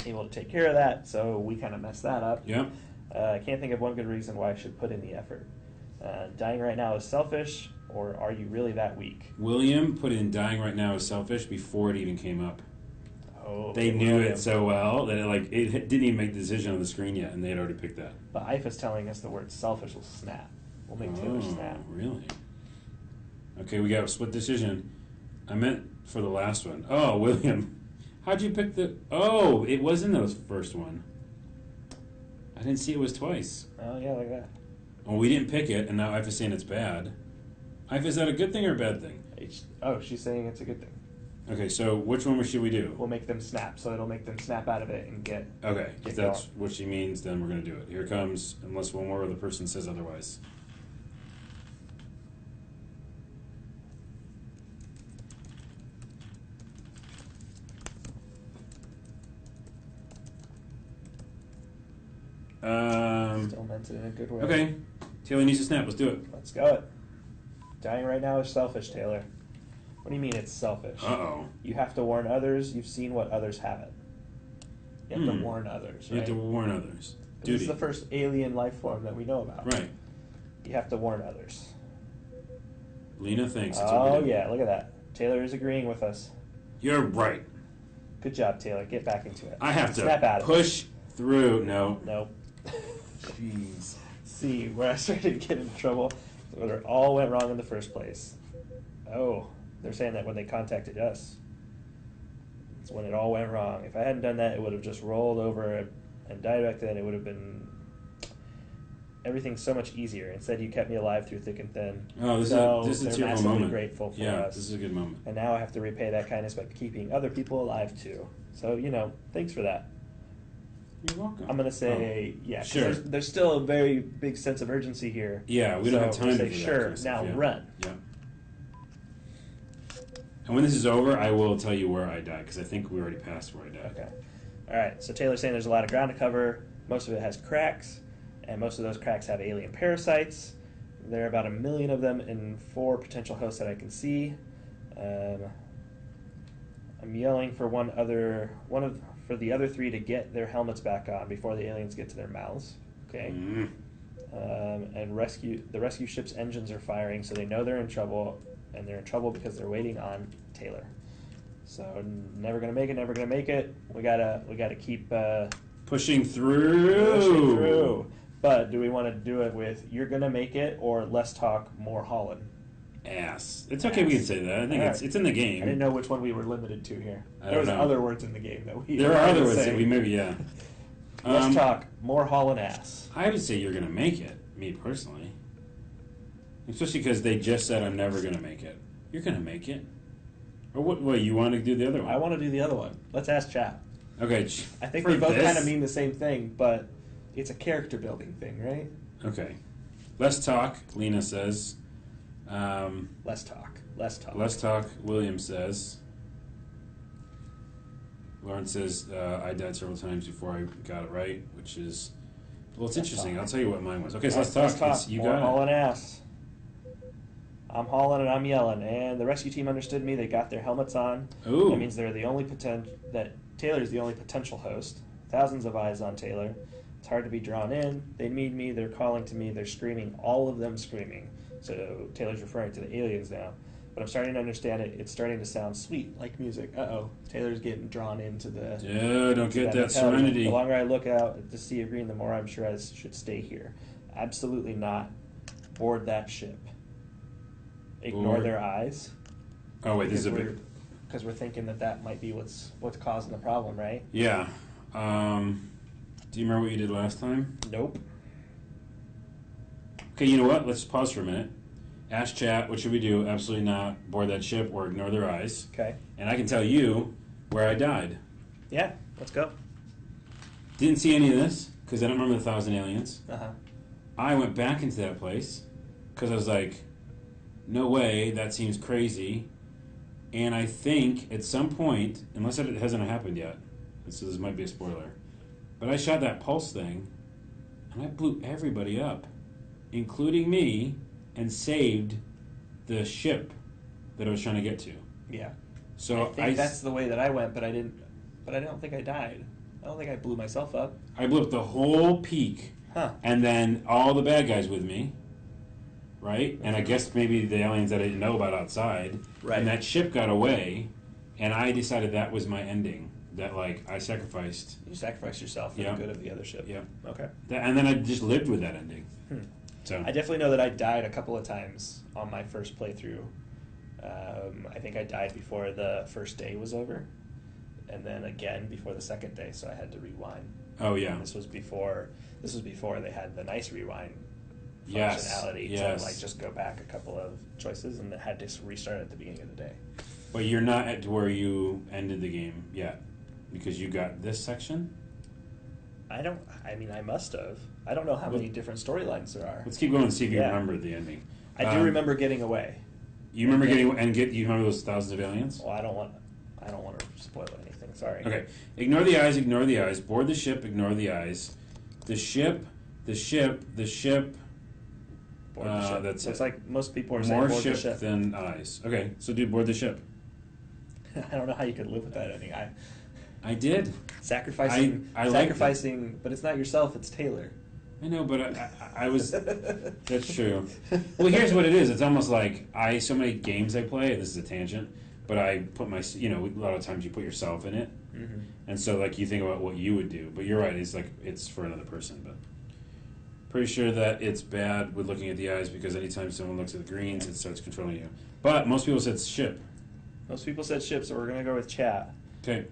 able to take care of that. So we kind of messed that up. Yep. I can't think of one good reason why I should put in the effort. Dying right now is selfish, or are you really that weak? William put in dying right now is selfish before it even came up. Oh, they knew it so well that it didn't even make the decision on the screen yet, and they had already picked that. But IFA's telling us the word selfish will snap. We'll make Taylor snap. Really? Okay, we got a split decision. I meant for the last one. Oh, William. How'd you pick the... Oh, it was in the first one. I didn't see it was twice. Oh, yeah, like that. Oh, we didn't pick it, and now IFA's saying it's bad. IFA, is that a good thing or a bad thing? She's saying it's a good thing. Okay, so which one should we do? We'll make them snap, so it'll make them snap out of it and get... Okay, if that's what she means, then we're going to do it. Here comes, unless one more other person says otherwise. Still meant it in a good way. Okay, Taylor needs to snap. Let's do it. Let's go. Dying right now is selfish, Taylor. What do you mean it's selfish? Uh-oh. You have to warn others. You've seen what others haven't. You have to warn others, right? You have to warn others. Duty. This is the first alien life form that we know about. Right. You have to warn others. Lena thinks it's Oh, yeah, look at that. Taylor is agreeing with us. You're right. Good job, Taylor. Get back into it. I have Snap out to of push through. No. Nope. Jeez. See, where I started to get into trouble, where it all went wrong in the first place. Oh. they're saying that when they contacted us, it's when it all went wrong. If I hadn't done that, it would have just rolled over and died back then. It would have been everything's so much easier. Instead, you kept me alive through thick and thin. Oh, this is a they're tearful massively moment. grateful for Yeah, us. this is a good moment. And now I have to repay that kindness by keeping other people alive too. So, thanks for that. You're welcome. I'm going to say, yeah. Sure. There's still a very big sense of urgency here. Yeah, we don't have time to say, do that sure, kind of stuff, now yeah. run. Yeah. And when this is over, I will tell you where I died, because I think we already passed where I died. Okay. All right, so Taylor's saying there's a lot of ground to cover. Most of it has cracks, and most of those cracks have alien parasites. There are about 1 million of them in 4 potential hosts that I can see. I'm yelling for for the other 3 to get their helmets back on before the aliens get to their mouths. Okay. And the rescue ship's engines are firing, so they know they're in trouble, and they're in trouble because they're waiting on Taylor. So never gonna make it. We gotta keep Pushing through. But do we want to do it with "You're gonna make it" or "Less talk, more Holland"? Ass. It's okay. We can say that. I think it's in the game. I didn't know which one we were limited to here. There There was other words in the game that we. There are other words that we maybe Less talk, more Holland ass. I would say you're gonna make it. Me personally, especially because they just said I'm never gonna make it. You're gonna make it. Or what? What you want to do the other one? I want to do the other one. Let's ask chat. Okay. I think we both kind of mean the same thing, but it's a character building thing, right? Okay. Less talk, Lena says. Less talk. Less talk. Less talk, William says. Lauren says, I died several times before I got it right, which is... Well, it's interesting. I'll tell you what mine was. Okay, so let's talk. You more got hauling it. ass. I'm hauling and I'm yelling, and the rescue team understood me. They got their helmets on. Ooh. That means they're the only that Taylor's the only potential host. Thousands of eyes on Taylor. It's hard to be drawn in. They need me. They're calling to me. They're screaming. All of them screaming. So Taylor's referring to the aliens now. But I'm starting to understand it. It's starting to sound sweet, like music. Uh-oh. Taylor's getting drawn into the... Yeah, don't get that mentality. serenity. The longer I look out at the sea of green, the more I'm sure I should stay here. Absolutely not. Board that ship. Ignore Board. their eyes. Oh, wait, this is a big... Because we're thinking that might be what's causing the problem, right? Yeah. Do you remember what you did last time? Nope. Okay, you know what? Let's pause for a minute. Ask chat, what should we do? Absolutely not board that ship or ignore their eyes. Okay. And I can tell you where I died. Yeah, let's go. Didn't see any of this, because I don't remember the 1,000 aliens. Uh-huh. I went back into that place, because I was like, no way, that seems crazy. And I think, at some point, unless it hasn't happened yet, so this might be a spoiler, but I shot that pulse thing, and I blew everybody up, including me, and saved the ship that I was trying to get to. Yeah. So I think that's the way that I went, but I don't think I died. I don't think I blew myself up. I blew up the whole peak, Huh. and then all the bad guys with me, right? And I guess maybe the aliens that I didn't know about outside. Right. And that ship got away, and I decided that was my ending. That, like, I sacrificed. You sacrificed yourself for Yeah. the good of the other ship. Yeah. Okay. And then I just lived with that ending. So I definitely know that I died a couple of times on my first playthrough. I think I died before the first day was over, and then again before the second day, so I had to rewind. Oh, yeah. And this was before they had the nice rewind Yes. functionality Yes. to like just go back a couple of choices, and it had to restart at the beginning of the day. But you're not at where you ended the game yet, because you got this section. I must have. I don't know how many different storylines there are. Let's keep going and see if you Yeah. remember the ending. I do remember getting away. You remember you remember those thousands of aliens? Well, I don't want to spoil anything. Sorry. Okay. Ignore the eyes, ignore the eyes. Board the ship, ignore the eyes. The ship. Board the ship. That's So it. it's like most people are saying More board ship the ship. than eyes. Okay, so dude, board the ship. I don't know how you could live with that ending. I did. Sacrificing, I liked but it's not yourself, it's Taylor. I know, but I was... That's true. Well, here's what it is. It's almost like so many games I play, this is a tangent, but I put a lot of times you put yourself in it. Mm-hmm. And so, like, you think about what you would do. But you're right, it's for another person. But pretty sure that it's bad with looking at the eyes, because anytime someone looks at the greens, it starts controlling you. But most people said ship. Most people said ship, so we're going to go with chat. Okay.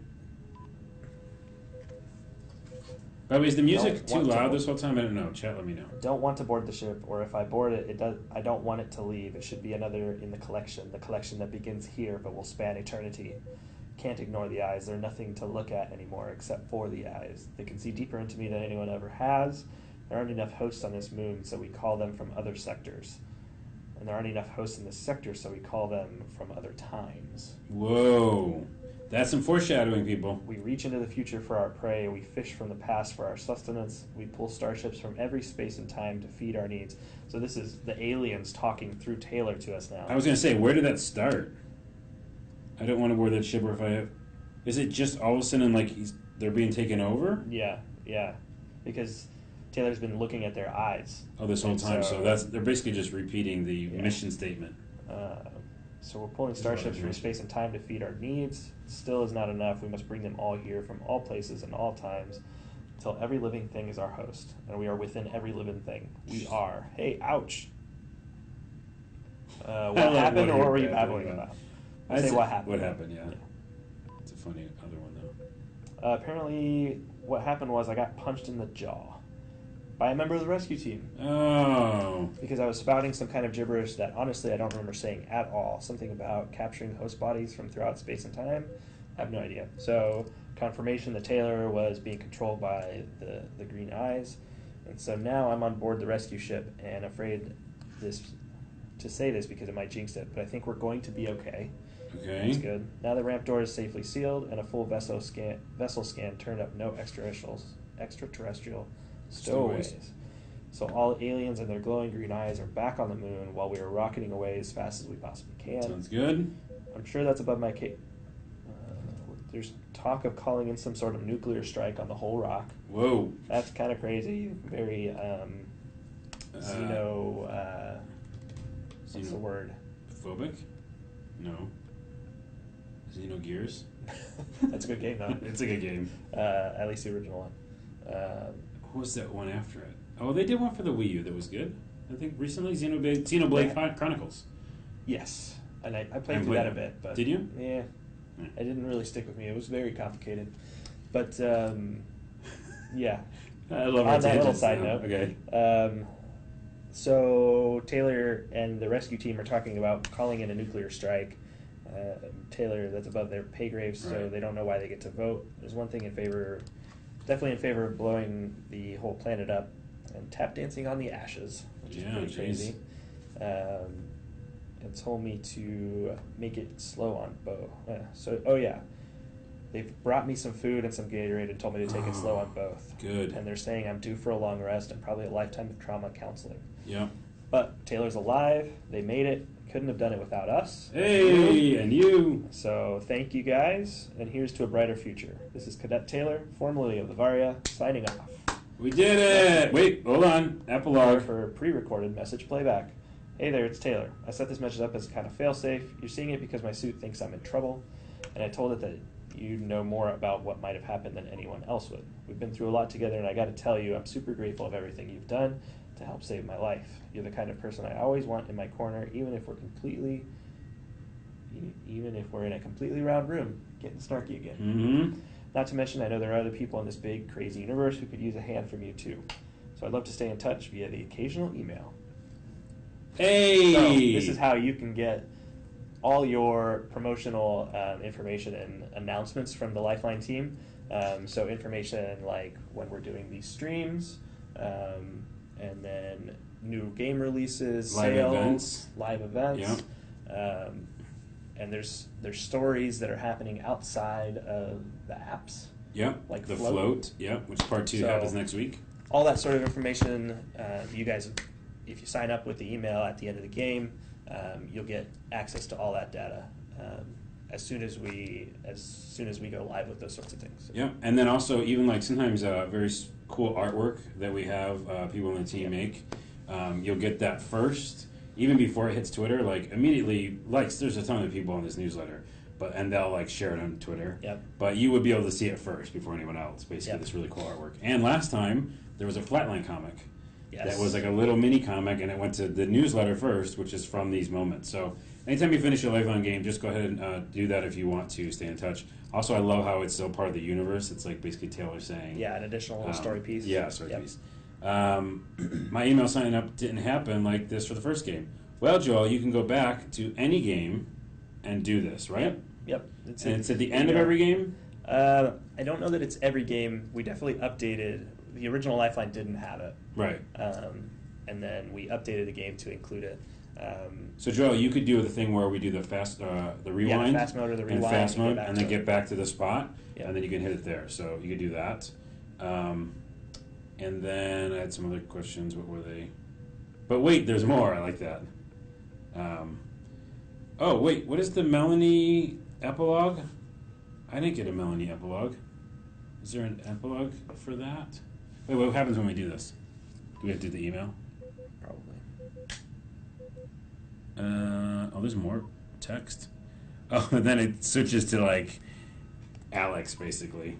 By the way, is the music too loud this whole time? I don't know. Chat, let me know. Don't want to board the ship, or if I board it, I don't want it to leave. It should be another in the collection that begins here but will span eternity. Can't ignore the eyes. They're nothing to look at anymore except for the eyes. They can see deeper into me than anyone ever has. There aren't enough hosts on this moon, so we call them from other sectors. And there aren't enough hosts in this sector, so we call them from other times. Whoa. That's some foreshadowing, people. We reach into the future for our prey. We fish from the past for our sustenance. We pull starships from every space and time to feed our needs. So this is the aliens talking through Taylor to us now. I was going to say, where did that start? I don't want to board that ship, or if I have... Is it just all of a sudden, like, they're being taken over? Yeah. Because Taylor's been looking at their eyes. Oh, this whole time. So they're basically just repeating the mission statement. So we're pulling starships from space and time to feed our needs. Still is not enough. We must bring them all here from all places and all times until every living thing is our host. And we are within every living thing. We are. Hey, ouch. What happened, or what were you babbling about? I say what happened. What happened, yeah. It's a funny other one, though. Apparently, what happened was I got punched in the jaw by a member of the rescue team. Oh. Because I was spouting some kind of gibberish that honestly I don't remember saying at all. Something about capturing host bodies from throughout space and time. I have no idea. So, confirmation that Taylor was being controlled by the green eyes. And so now I'm on board the rescue ship and afraid to say this because it might jinx it, but I think we're going to be okay. Okay. That's good. Now the ramp door is safely sealed and a full vessel scan turned up no extraterrestrial stowaways. So all aliens and their glowing green eyes are back on the moon while we are rocketing away as fast as we possibly can. Sounds good. I'm sure that's above my case. There's talk of calling in some sort of nuclear strike on the whole rock. Whoa. That's kind of crazy. Very what's the word? Phobic? No. Xenogears? That's a good game, though. It's a good game. At least the original one. What was that one after it? Oh, they did one for the Wii U that was good. I think recently, Xenoblade Chronicles. Yes. And I played through that a bit. But did you? Yeah. It didn't really stick with me. It was very complicated. But, yeah. I love on our that little tangents side now. note. Okay. So Taylor and the rescue team are talking about calling in a nuclear strike. Taylor, that's above their pay grades, so Right. they don't know why they get to vote. There's one thing definitely in favor of blowing the whole planet up and tap dancing on the ashes, which is pretty crazy. And told me to make it slow on Bo. They've brought me some food and some Gatorade and told me to take it slow on both. Good. And they're saying I'm due for a long rest and probably a lifetime of trauma counseling. Yeah. But Taylor's alive. They made it. Couldn't have done it without us. Hey, and you. So thank you guys, and here's to a brighter future. This is Cadet Taylor, formerly of the Varia, signing off. We did it. Wait, hold on. Epilogue. For pre-recorded message playback. Hey there, it's Taylor. I set this message up as kind of fail-safe. You're seeing it because my suit thinks I'm in trouble, and I told it that you know more about what might have happened than anyone else would. We've been through a lot together, and I got to tell you, I'm super grateful of everything you've done to help save my life. You're the kind of person I always want in my corner, even if we're in a completely round room. Getting snarky again. Mm-hmm. Not to mention, I know there are other people in this big, crazy universe who could use a hand from you too. So I'd love to stay in touch via the occasional email. Hey! So this is how you can get all your promotional information and announcements from the Lifeline team. So information like when we're doing these streams, and then new game releases, sales, live events. Yeah. And there's stories that are happening outside of the apps. Yeah, like the float. Yeah, which part 2 happens next week. All that sort of information, you guys, if you sign up with the email at the end of the game, you'll get access to all that data as soon as we go live with those sorts of things. Yeah, and then also even like sometimes very cool artwork that we have people on the team make. You'll get that first, even before it hits Twitter. Like immediately, there's a ton of people on this newsletter, and they'll like share it on Twitter. Yep. But you would be able to see it first before anyone else. Basically, this really cool artwork. And last time there was a Flatline comic. Yes. That was like a little mini comic, and it went to the newsletter first, which is from these moments. So anytime you finish a Lifeline game, just go ahead and do that if you want to stay in touch. Also, I love how it's still part of the universe. It's like basically Taylor saying, Yeah, an additional little story piece. Yeah, story piece. My email signing up didn't happen like this for the first game. Well, Joel, you can go back to any game and do this, right? Yep. It's at the end of every game? I don't know that it's every game. We definitely updated. The original Lifeline didn't have it. Right. And then we updated the game to include it. So, Joel, you could do the thing where we do the the rewind. The fast mode or the rewind. And fast mode, and then get back to the spot, Yep. and then you can hit it there. So you could do that. And then I had some other questions. What were they? But wait, there's more. I like that. Oh, wait, what is the Melanie epilogue? I didn't get a Melanie epilogue. Is there an epilogue for that? Wait, what happens when we do this? Do we have to do the email? Probably. Oh, there's more text. Oh, and then it switches to like Alex, basically.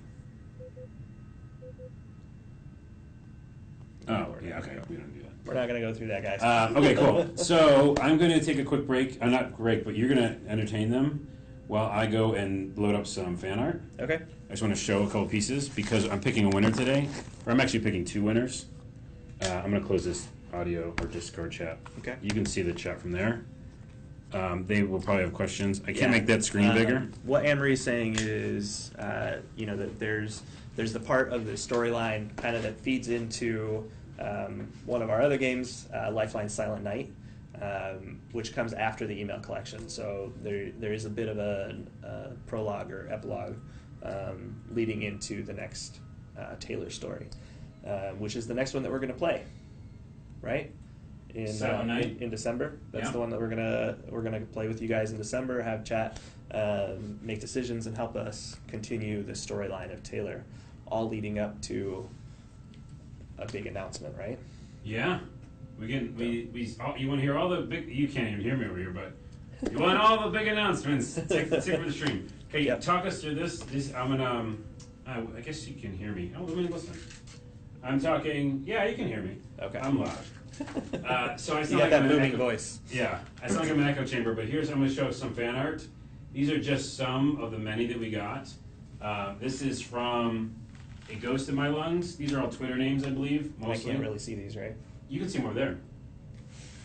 Oh, yeah, okay, we don't do that. We're not going to go through that, guys. Okay, cool. So I'm going to take a quick break. Not break, but you're going to entertain them while I go and load up some fan art. Okay. I just want to show a couple pieces because I'm picking a winner today. Or I'm actually picking two winners. I'm going to close this audio or Discord chat. Okay. You can see the chat from there. They will probably have questions. I can't make that screen bigger. What Anne-Marie's saying is, that there's the part of the storyline kind of that feeds into one of our other games, Lifeline Silent Night, which comes after the email collection. So there is a bit of a prologue or epilogue leading into the next Taylor story, which is the next one that we're going to play, right? In December. That's the one that we're gonna play with you guys in December. Have chat, make decisions, and help us continue the storyline of Taylor, all leading up to a big announcement, right? Yeah, you want to hear all the big. You can't even hear me over here, but you want all the big announcements. Take for the stream. Okay, talk us through this. I'm gonna. I guess you can hear me. Oh, let me listen. I'm talking. Yeah, you can hear me. Okay. I'm loud. So I sound you got like that I'm booming voice. Yeah, I sound like I'm in an echo chamber. But I'm going to show some fan art. These are just some of the many that we got. This is from A Ghost in My Lungs. These are all Twitter names, I believe. Mostly. I can't really see these, right? You can see more there.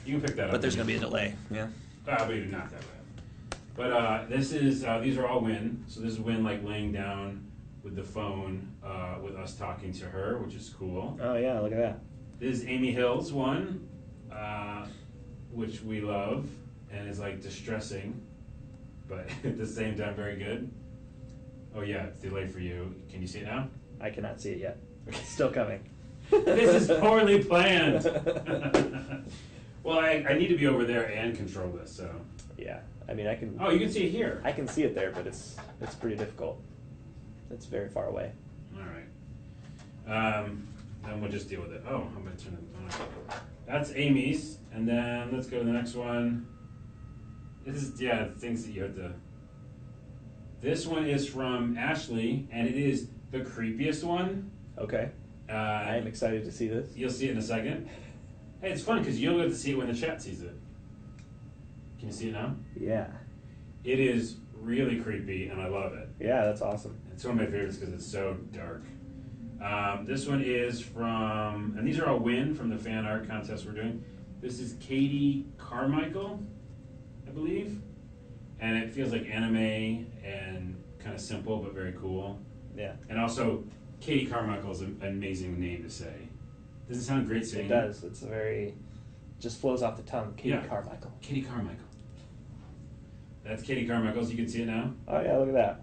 You can pick that up. But there's going to be a delay. Yeah. But not that way. But this is these are all Win. So this is Win like laying down with the phone with us talking to her, which is cool. Oh yeah, look at that. This is Amy Hill's one, which we love, and is like distressing, but at the same time very good. Oh yeah, it's delayed for you. Can you see it now? I cannot see it yet. It's still coming. This is poorly planned. Well, I need to be over there and control this, so. Yeah, I mean I can. Oh, you can see it here. I can see it there, but it's pretty difficult. It's very far away. All right. Then we'll just deal with it. Oh, I'm going to turn it on. That's Amy's. And then let's go to the next one. This is, things that you have to... This one is from Ashley, and it is the creepiest one. Okay. I am excited to see this. You'll see it in a second. Hey, it's fun because you'll get to see it when the chat sees it. Can you see it now? Yeah. It is really creepy, and I love it. Yeah, that's awesome. It's one of my favorites because it's so dark. This one is from, and these are all Win from the fan art contest we're doing. This is Katie Carmichael, I believe. And it feels like anime and kind of simple but very cool. Yeah. And also, Katie Carmichael is an amazing name to say. Does it sound great saying it? Does. It's just flows off the tongue. Katie Carmichael. Katie Carmichael. That's Katie Carmichael's. You can see it now? Oh, yeah, look at that.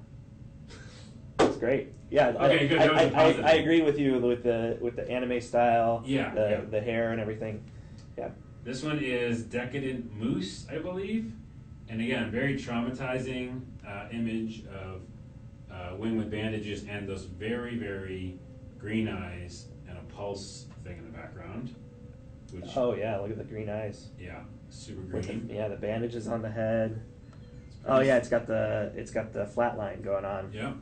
That's great. Yeah, okay, good. I agree with you with the anime style. Yeah, the hair and everything. Yeah. This one is Decadent Moose, I believe, and again, very traumatizing image of Win with bandages and those very, very green eyes and a pulse thing in the background. Which, oh yeah, look at the green eyes. Yeah, super green. The bandages on the head. Oh yeah, it's got the flat line going on. Yeah.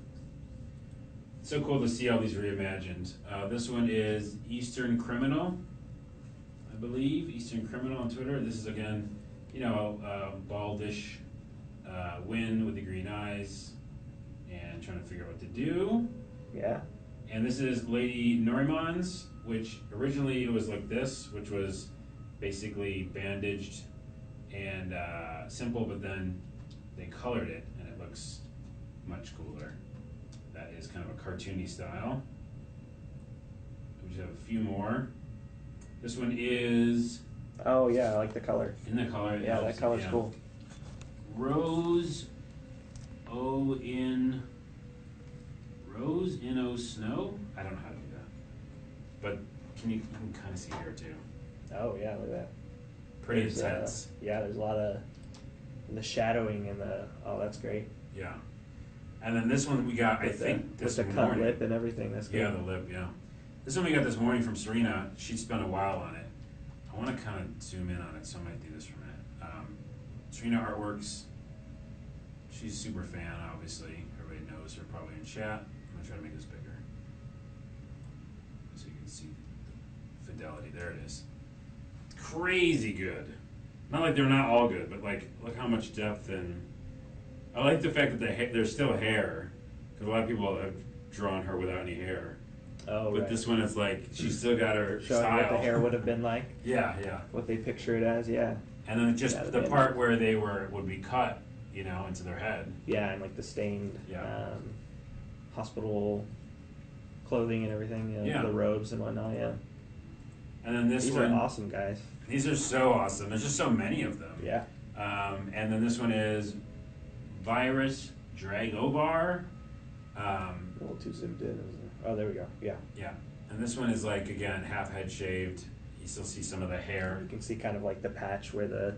So cool to see all these reimagined. This one is Eastern Criminal, I believe. Eastern Criminal on Twitter. This is again you know, baldish Wynn with the green eyes and trying to figure out what to do. Yeah. And this is Lady Norimon's, which originally it was like this, which was basically bandaged and simple, but then they colored it and it looks much cooler. That is kind of a cartoony style. We just have a few more. This one is Oh yeah, I like the color. in the color. It Yeah, helps, that color's yeah. cool. Rose in O Snow? I don't know how to do that. But you can kind of see here too. Oh yeah, look at that. Pretty There's, intense. Yeah, there's a lot of the shadowing and that's great. Yeah. And then this one we got, With this with the morning. cut lip and everything. That's good. Yeah, the lip, yeah. This one we got this morning from Serena. She spent a while on it. I want to kind of zoom in on it, so I might do this for a minute. Serena Artworks, she's a super fan, obviously. Everybody knows her probably in chat. I'm going to try to make this bigger so you can see the fidelity. There it is. Crazy good. Not like they're not all good, but like look how much depth and I like the fact that there's still hair, because a lot of people have drawn her without any hair. Oh, But right. this one is like she's still got her Showing style. what the hair would have been like, Yeah, yeah. what they picture it as. Yeah. And then just Yeah, the yeah. part where they would be cut, you know, into their head. Yeah, and like the stained Yeah. hospital clothing and everything. You know, Yeah. The robes and whatnot. Yeah. And then this These one, are awesome, guys. these are so awesome. There's just so many of them. Yeah. And then this one is Virus Dragobar. A little too zoomed in. Isn't it? Oh, there we go. Yeah. Yeah. And this one is like, again, half head shaved. You still see some of the hair. You can see kind of like the patch where they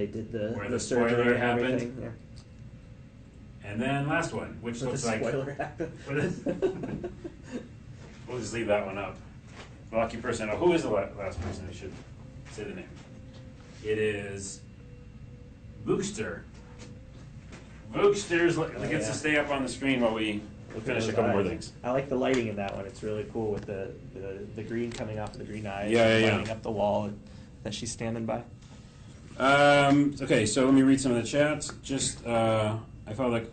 did Where the the surgery spoiler and happened. everything. Yeah. And then last one, which Where looks the like... spoiler happened. We'll just leave that one up. The lucky person. Oh, who is the last person? I should say the name. It is Bookster. Bookster's gets yeah. to stay up on the screen while we Look at finish a those couple more eyes. things. I like the lighting in that one. It's really cool with the green coming off of the green eyes. Yeah, and yeah, yeah. lighting up the wall that she's standing by. Okay, so let me read some of the chats. Just I follow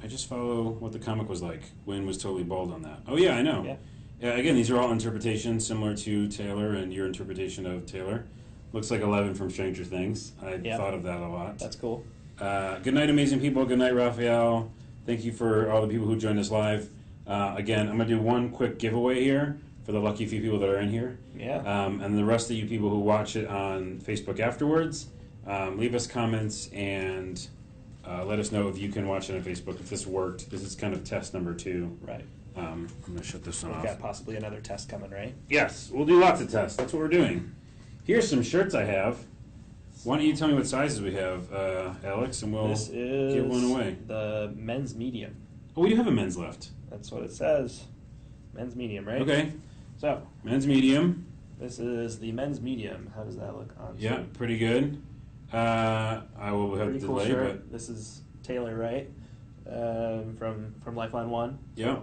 I just follow what the comic was like. Wynn was totally bald on that. Oh yeah, I know. Yeah. Again, these are all interpretations similar to Taylor and your interpretation of Taylor. Looks like 11 from Stranger Things. I Yeah. thought of that a lot. That's cool. Good night, amazing people. Good night, Raphael. Thank you for all the people who joined us live. Again, I'm going to do one quick giveaway here for the lucky few people that are in here. Yeah. And the rest of you people who watch it on Facebook afterwards, leave us comments and let us know if you can watch it on Facebook, if this worked. This is kind of test number 2. Right. I'm going to shut this one We've off. got possibly another test coming, right? Yes, we'll do lots of tests. That's what we're doing. Here's some shirts I have. Why don't you tell me what sizes we have, Alex, and we'll This is give one away. the men's medium. Oh, we do have a men's left. That's what it says. Men's medium, right? Okay, So, men's medium. this is the men's medium. How does that look on Yeah, screen? pretty good. I will have Pretty to cool delay, shirt. This is Taylor, right? From Lifeline 1. but yeah.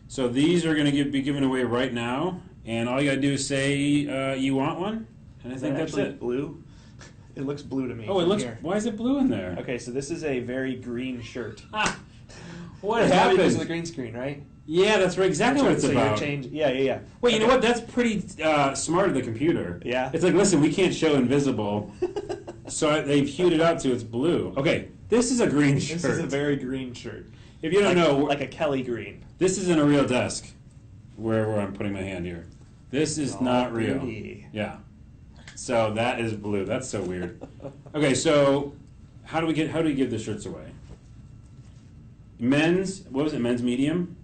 So these are going to be given away right now, and all you got to do is say you want one, and I Is think that that's actually it. blue? It looks blue to me. Oh, it from looks. here. Why is it blue in there? Okay, so this is a very green shirt. Ah, what It's probably because of the happened? green screen, right? Yeah, that's right. Exactly what it's so about. You're yeah, yeah, yeah. Wait, you know Okay. what? That's pretty smart of the computer. Yeah. It's like, listen, we can't show invisible, so they've hued it out to it's blue. Okay, this is a green shirt. This is a very green shirt. If you don't know, like a Kelly green. this isn't a real desk. Wherever I'm putting my hand here, this is All not real. pretty. Yeah. So that is blue. That's so weird. Okay, so how do we give the shirts away? Men's. What was it? Men's medium.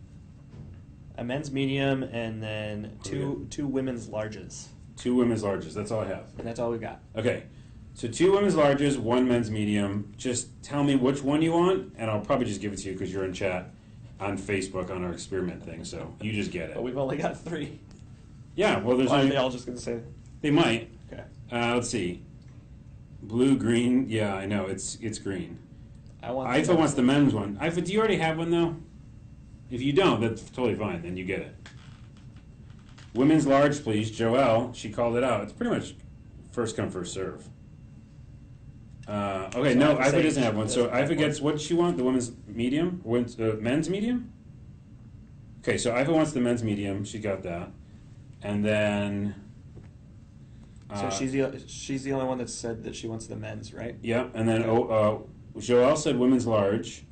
A men's medium, and then Okay. two women's larges, 2 women's larges. That's all I have. and that's all we got. Okay, so 2 women's larges, 1 men's medium. Just tell me which one you want, and I'll probably just give it to you because you're in chat on Facebook on our experiment thing. So you just get it. But we've only got 3. Yeah, well, there's Are only, they all just gonna say? they might. Okay. Let's see, blue, green. Yeah, I know it's green. I want. IFA wants the men's one. IFA, do you already have one though? If you don't, that's totally fine. Then you get it. Women's large, please. Joelle, she called it out. It's pretty much first come, first serve. Okay, So no, IFA IFA doesn't have one. So doesn't have IFA gets what she want? The women's medium? Men's medium? Okay, so IFA wants the men's medium. She got that. And then... So she's the only one that said that she wants the men's, right? Yeah, and then Okay. Joelle said women's large.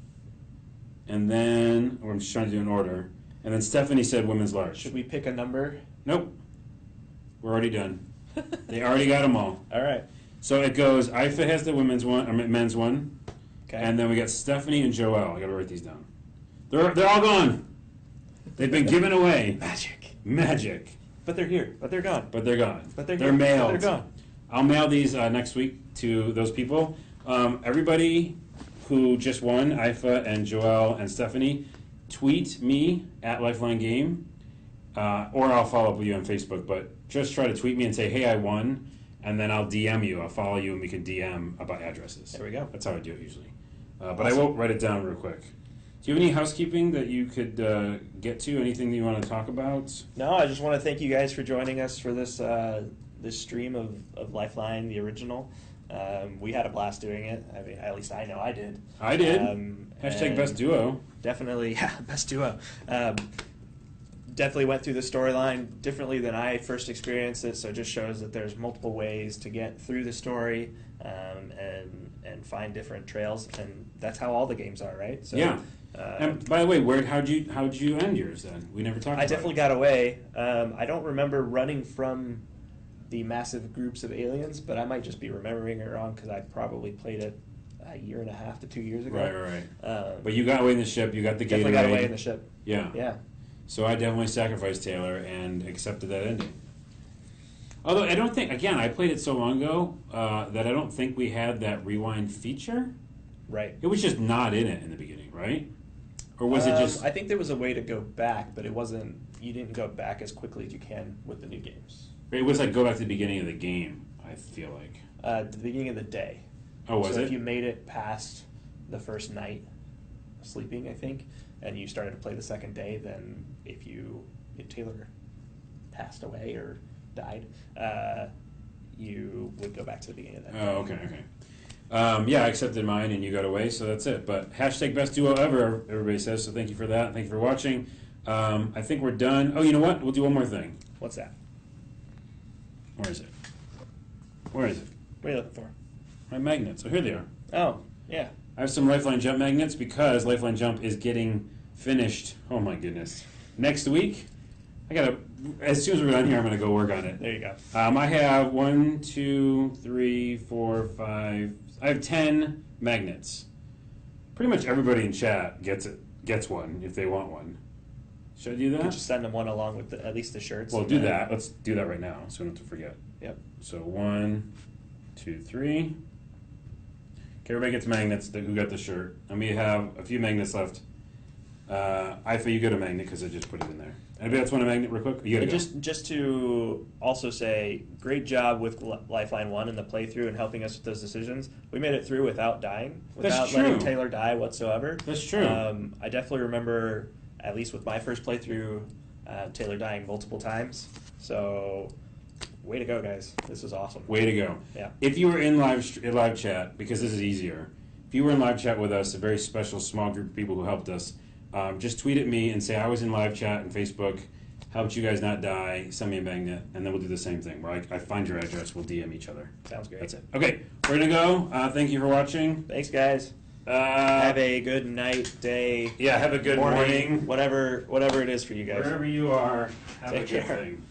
And then... I'm just trying to do an order. And then Stephanie said women's large. Should we pick a number? Nope. We're already done. They already got them all. All right. So it goes, IFA has the women's one, or men's one. Okay. And then we got Stephanie and Joelle. I gotta write these down. They're all gone. They've been given away. Magic. But they're here. But they're gone. But they're gone. But they're They're here. mailed. But they're gone. I'll mail these next week to those people. Everybody who just won, IFA and Joelle and Stephanie, tweet me at Lifeline Game, or I'll follow up with you on Facebook. But just try to tweet me and say, "Hey, I won," and then I'll DM you. I'll follow you, and we can DM about addresses. There we go. That's how I do it usually. But I will write it down real quick. Do you have any housekeeping that you could get to? Anything that you want to talk about? No, I just want to thank you guys for joining us for this this stream of Lifeline, the original. We had a blast doing it. I mean, at least I know I did. I did. Hashtag And best duo. Definitely, yeah, best duo. Definitely went through the storyline differently than I first experienced it, so it just shows that there's multiple ways to get through the story and find different trails, and that's how all the games are, right? So, Yeah. And by the way, how'd you end yours then? We never talked about I definitely got away. I don't remember running from the massive groups of aliens, but I might just be remembering it wrong because I probably played it a year and a half to 2 years ago. Right. But you got away in the ship. You got the definitely Gatorade. got away in the ship. Yeah. Yeah. So I definitely sacrificed Taylor and accepted that ending. Although I don't think, again, I played it so long ago that I don't think we had that rewind feature. Right. It was just not in it in the beginning, right? Or was it just... I think there was a way to go back, but it wasn't. You didn't go back as quickly as you can with the new games. It was like go back to the beginning of the game, I feel like. The beginning of the day. Oh, was so it? if you made it past the first night sleeping, I think, and you started to play the second day, then if Taylor passed away or died, you would go back to the beginning of that day. Oh, okay. Yeah, I accepted mine and you got away, so that's it. But hashtag best duo ever, everybody says, so thank you for that. Thank you for watching. I think we're done. Oh, you know what? We'll do one more thing. What's that? Where is it? Where is it? What are you looking for? My magnets. Oh, here they are. Oh, yeah. I have some Lifeline Jump magnets because Lifeline Jump is getting finished. Oh my goodness. Next week, as soon as we're done here, I'm going to go work on it. There you go. I have 1, 2, 3, 4, 5. I have 10 magnets. Pretty much everybody in chat gets one if they want one. Should I do You that? could just send them one along with at least the shirts. Well, do that. Let's do that right now so we don't have to forget. Yep. So 1, 2, 3. Okay, everybody gets magnets who got the shirt. And we have a few magnets left. IFA, you get a magnet because I just put it in there. Anybody else want a magnet real quick? You gotta go. Just to also say, great job with Lifeline 1 and the playthrough and helping us with those decisions. We made it through without dying, without letting Taylor die whatsoever. That's true. I definitely remember, at least with my first playthrough, Taylor dying multiple times. So, way to go, guys. This is awesome. Way to go. Yeah. If you were in live chat, because this is easier, if you were in live chat with us, a very special small group of people who helped us, just tweet at me and say I was in live chat and Facebook, helped you guys not die, send me a magnet, and then we'll do the same thing where I find your address, we'll DM each other. Sounds great. That's it. Okay, we're going to go. Thank you for watching. Thanks, guys. Have a good night, day. Yeah, have a good morning. Whatever it is for you guys. Wherever you are, have Take a good care. thing.